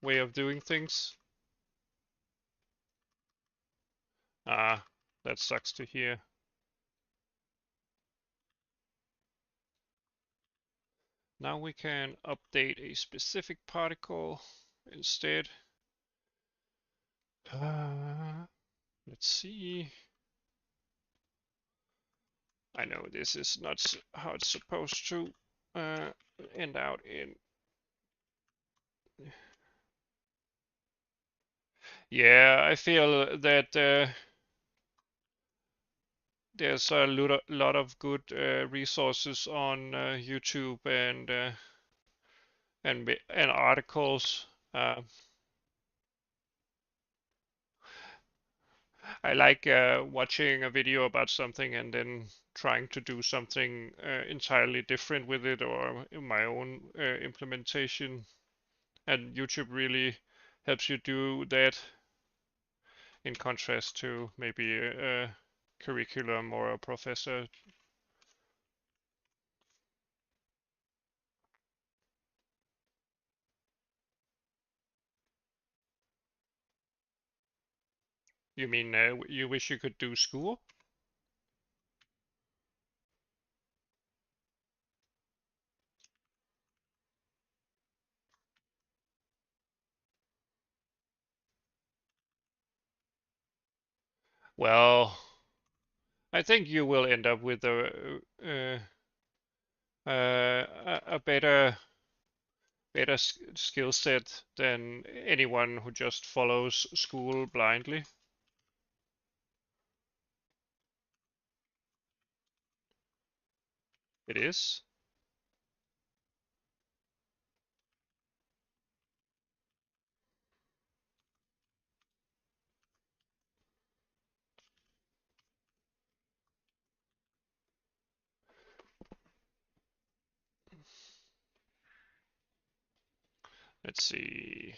way of doing things? Ah, that sucks to hear. Now we can update a specific particle instead. Let's see. I know this is not how it's supposed to uh, end out in. Yeah, I feel that there's a lot of good resources on YouTube and articles. Uh, I like watching a video about something and then trying to do something entirely different with it or my own implementation. And YouTube really helps you do that in contrast to maybe a curriculum or a professor. You mean you wish you could do school? Well, I think you will end up with a better skill set than anyone who just follows school blindly. It is. Let's see.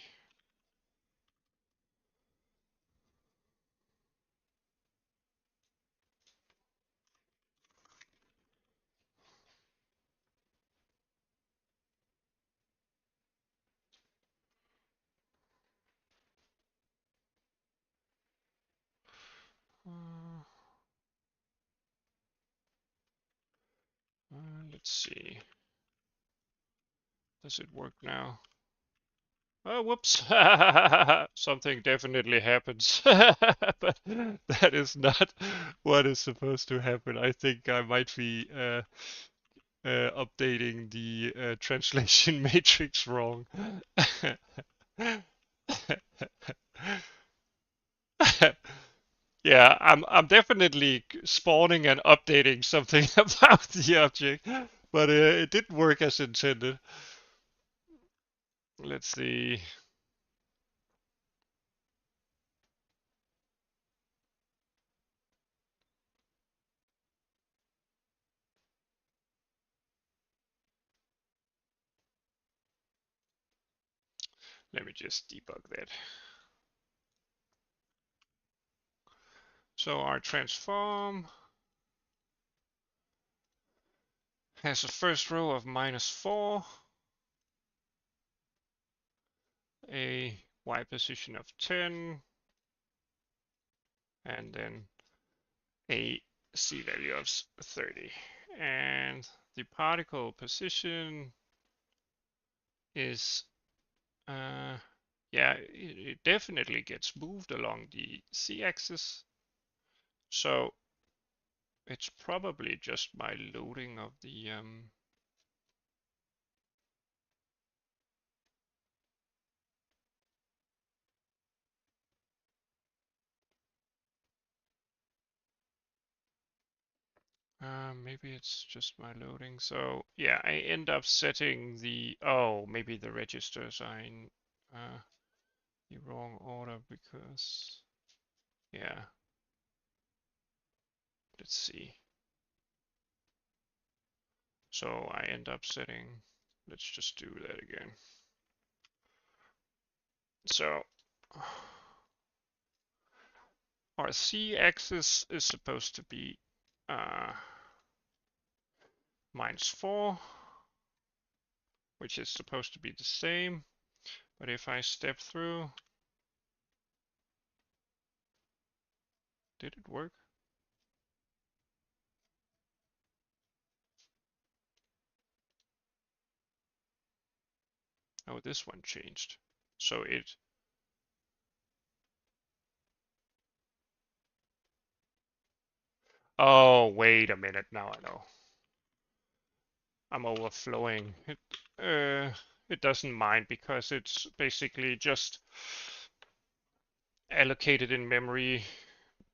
Uh, let's see. Does it work now? Oh, whoops. Something definitely happens. But that is not what is supposed to happen. I think I might be updating the translation matrix wrong. Yeah, I'm definitely spawning and updating something about the object, but it didn't work as intended. Let's see. Let me just debug that. So our transform has a first row of -4, a y position of 10, and then a c value of 30. And the particle position is, yeah, it definitely gets moved along the z-axis. So it's probably just my loading of the maybe it's just my loading. So yeah, I end up setting the, oh, maybe the registers are in the wrong order because, yeah, let's see. So I end up setting, let's just do that again. So our z-axis is supposed to be -4, which is supposed to be the same. But if I step through, did it work? Oh, this one changed. So it, oh, wait a minute, now I know. I'm overflowing. It doesn't mind because it's basically just allocated in memory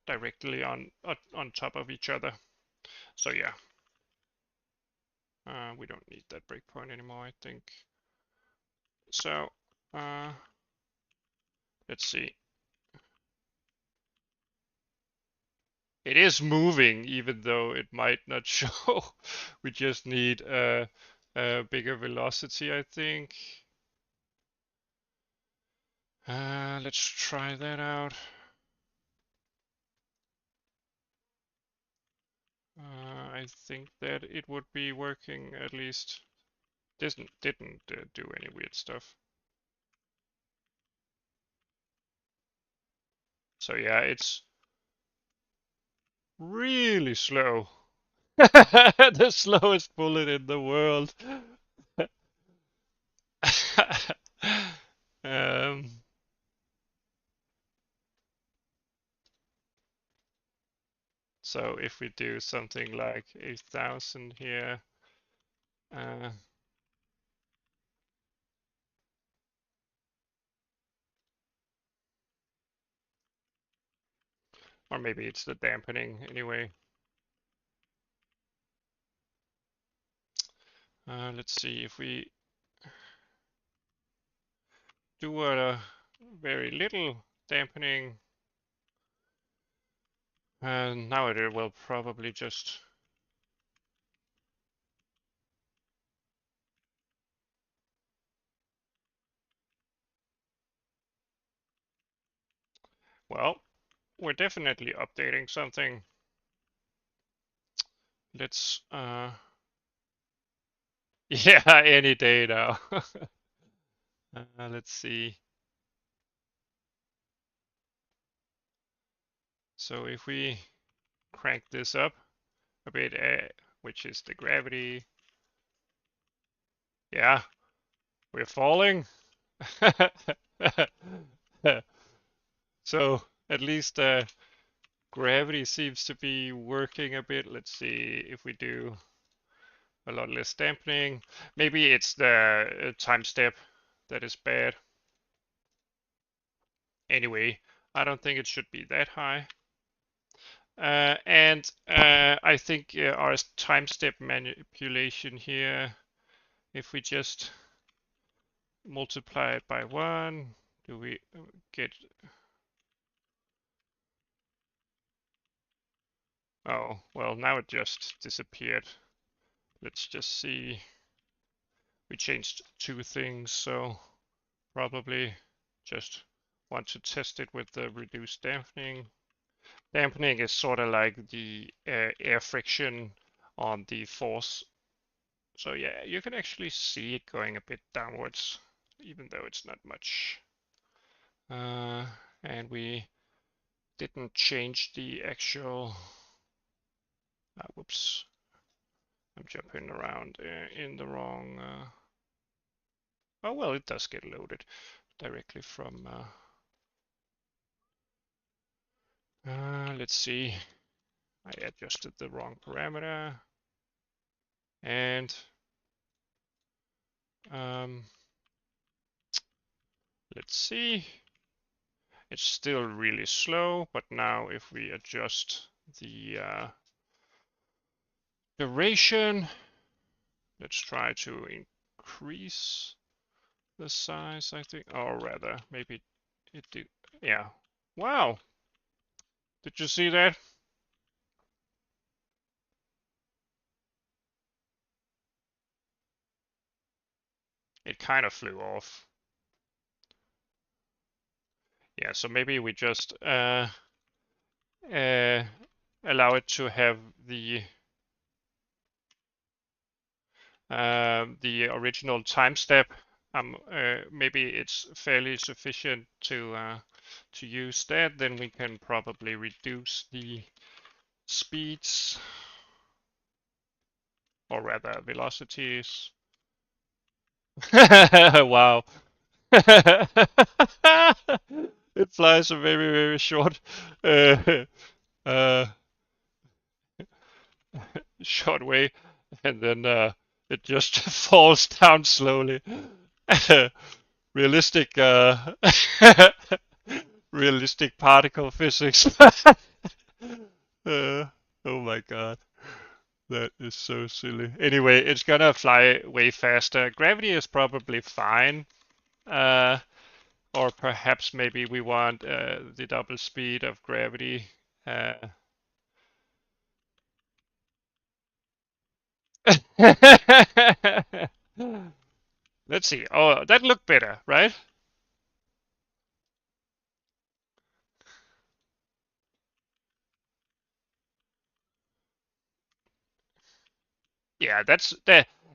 directly on top of each other. So yeah, we don't need that breakpoint anymore, I think. So let's see. It is moving, even though it might not show. We just need a bigger velocity, I think. Let's try that out. I think that it would be working at least. Didn't do any weird stuff. So yeah, it's really slow. The slowest bullet in the world. um, so if we do something like 8,000 here, uh, or maybe it's the dampening anyway. Let's see if we do a very little dampening. Now it will probably just. Well, we're definitely updating something. Let's yeah, any day now. Let's see. So if we crank this up a bit, which is the gravity, yeah, we're falling. So at least gravity seems to be working a bit. Let's see if we do a lot less dampening. Maybe it's the time step that is bad. Anyway, I don't think it should be that high. And I think our time step manipulation here, if we just multiply it by 1, do we get... Oh, well, now it just disappeared. Let's just see. We changed 2 things, so probably just want to test it with the reduced dampening. Dampening is sort of like the air friction on the force. So yeah, you can actually see it going a bit downwards, even though it's not much. And we didn't change the actual... whoops. I'm jumping around in the wrong... Oh, well, it does get loaded directly from... let's see. I adjusted the wrong parameter. And let's see. It's still really slow, but now if we adjust the duration, let's try to increase the size, I think, or rather, maybe it did. Yeah. Wow. Did you see that? It kind of flew off. Yeah, so maybe we just allow it to have the original time step. Maybe it's fairly sufficient to use that. Then we can probably reduce the speeds, or rather velocities. Wow. It flies a very, very short uh, short way, and then it just falls down slowly. Realistic realistic particle physics. uh, oh my god. That is so silly. Anyway, it's gonna fly way faster. Gravity is probably fine. Uh, or perhaps maybe we want the double speed of gravity. Uh, Let's see. Oh, that looked better, right? Yeah,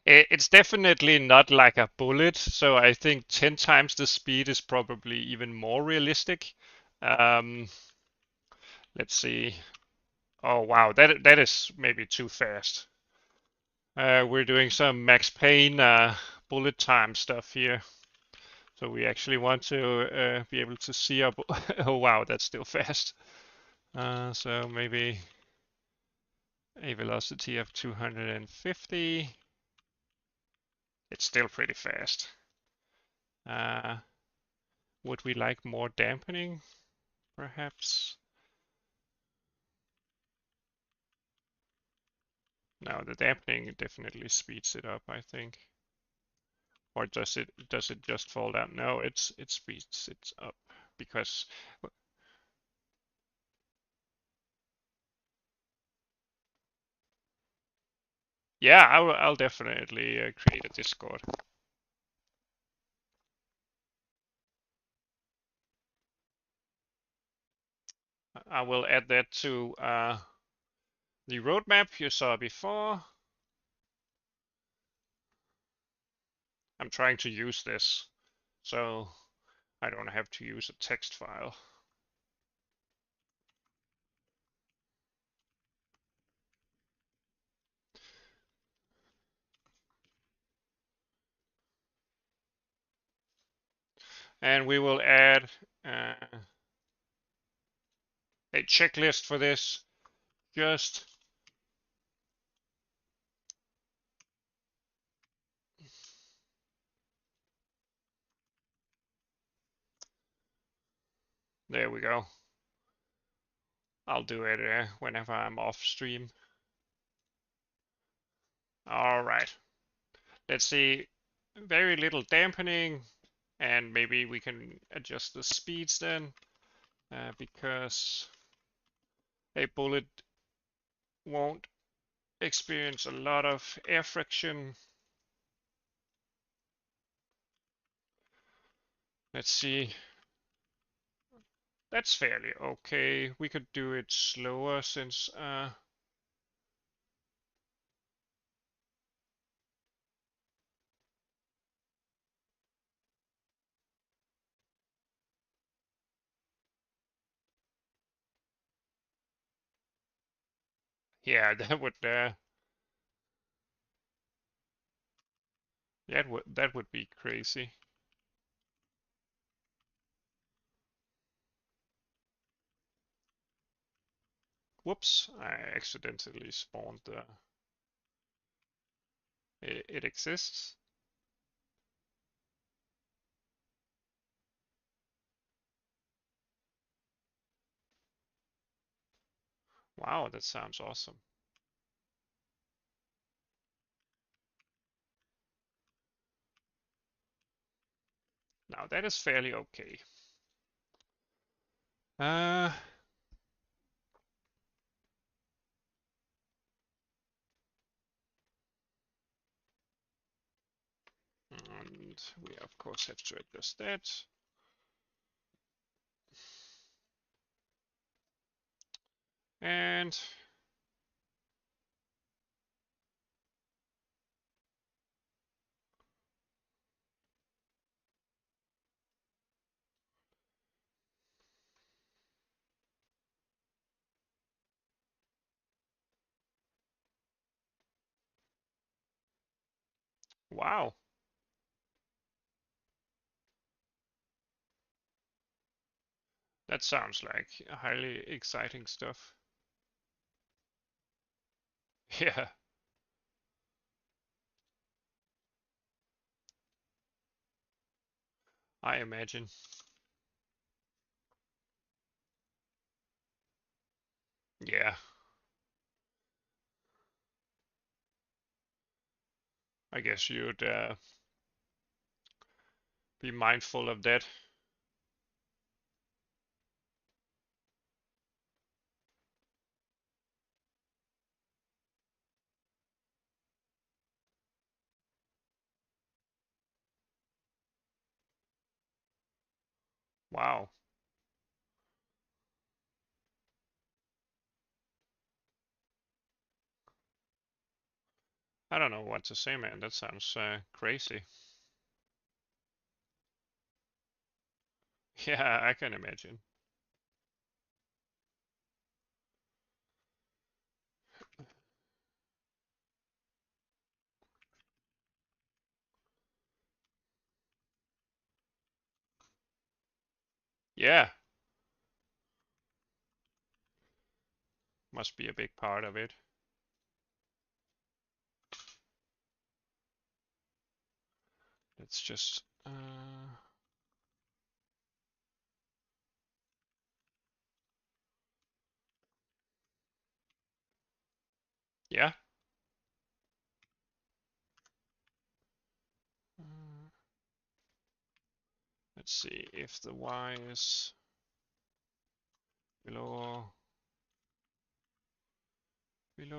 it's definitely not like a bullet, so I think 10 times the speed is probably even more realistic. Um, let's see. Oh wow, that is maybe too fast. We're doing some Max Payne bullet time stuff here. So we actually want to be able to see our... Oh wow, that's still fast. So maybe a velocity of 250. It's still pretty fast. Uh, would we like more dampening, perhaps? No, the dampening definitely speeds it up, I think. Or does it just fall down? No, it speeds it up because yeah, I'll definitely create a Discord. I will add that to the roadmap you saw before. I'm trying to use this so I don't have to use a text file. And we will add uh, a checklist for this. Just there we go. I'll do it whenever I'm off stream. All right. Let's see. Very little dampening, and maybe we can adjust the speeds then, because a bullet won't experience a lot of air friction. Let's see. That's fairly okay. We could do it slower since yeah, that would be crazy. Whoops, I accidentally spawned the it exists. Wow, that sounds awesome. Now that is fairly okay. Uh, and we of course have to adjust that. And wow, that sounds like highly exciting stuff. Yeah, I imagine. Yeah, I guess you'd be mindful of that. Wow. I don't know what to say, man. That sounds crazy. Yeah, I can imagine. Yeah, must be a big part of it. Let's just yeah. Uh, let's see if the y is below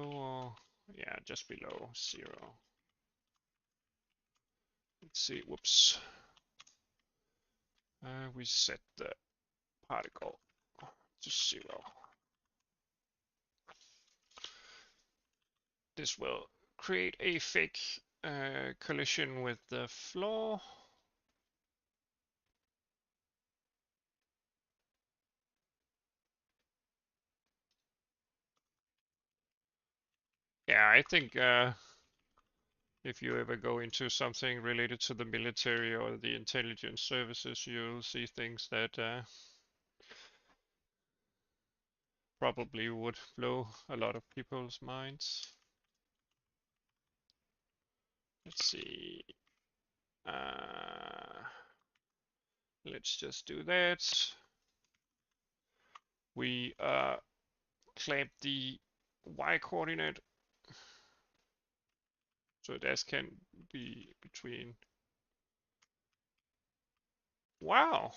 or yeah, just below 0. Let's see. Whoops. We set the particle to 0. This will create a fake collision with the floor. Yeah, I think if you ever go into something related to the military or the intelligence services, you'll see things that probably would blow a lot of people's minds. Let's see. Uh, let's just do that. We clamp the y coordinate so that can be between. Wow.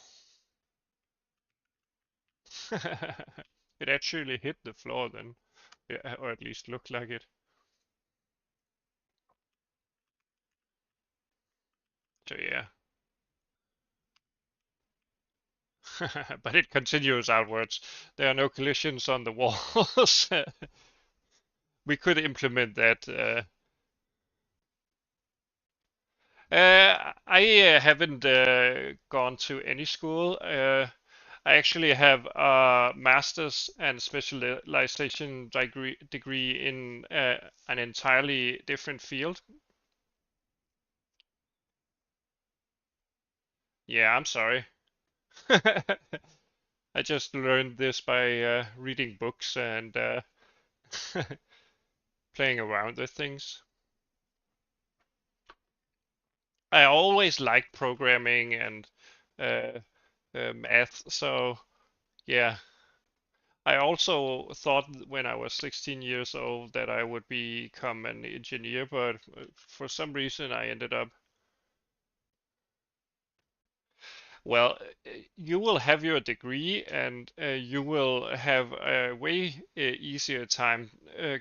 It actually hit the floor then, yeah, or at least looked like it. So yeah. But it continues outwards. There are no collisions on the walls. We could implement that. I haven't gone to any school. I actually have a master's and specialization degree in an entirely different field. Yeah, I'm sorry. I just learned this by reading books and playing around with things. I always liked programming and uh, math, so yeah. I also thought when I was 16 years old that I would become an engineer, but for some reason I ended up. Well, you will have your degree and you will have a way easier time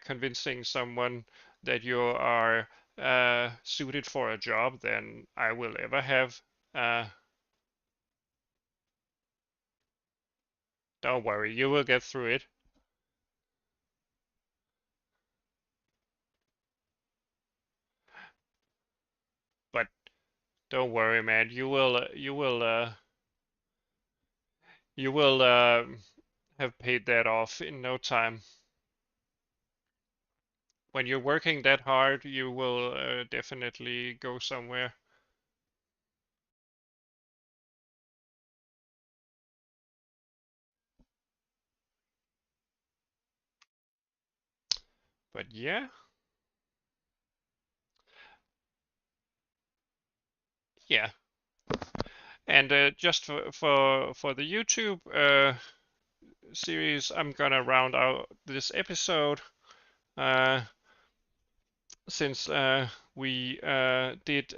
convincing someone that you are suited for a job than I will ever have. Uh, don't worry, you will get through it. But don't worry, man. You will have paid that off in no time. When you're working that hard, you will definitely go somewhere. But yeah, yeah. And just for the YouTube series, I'm gonna round out this episode uh, since we did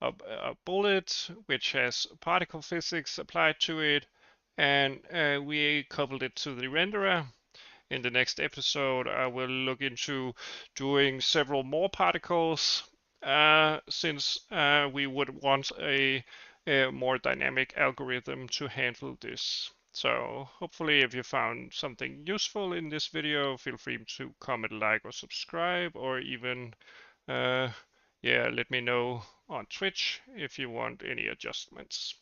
a bullet which has particle physics applied to it, and we coupled it to the renderer. In the next episode, I will look into doing several more particles since we would want a more dynamic algorithm to handle this. So hopefully if you found something useful in this video, feel free to comment, like, or subscribe, or even yeah, let me know on Twitch if you want any adjustments.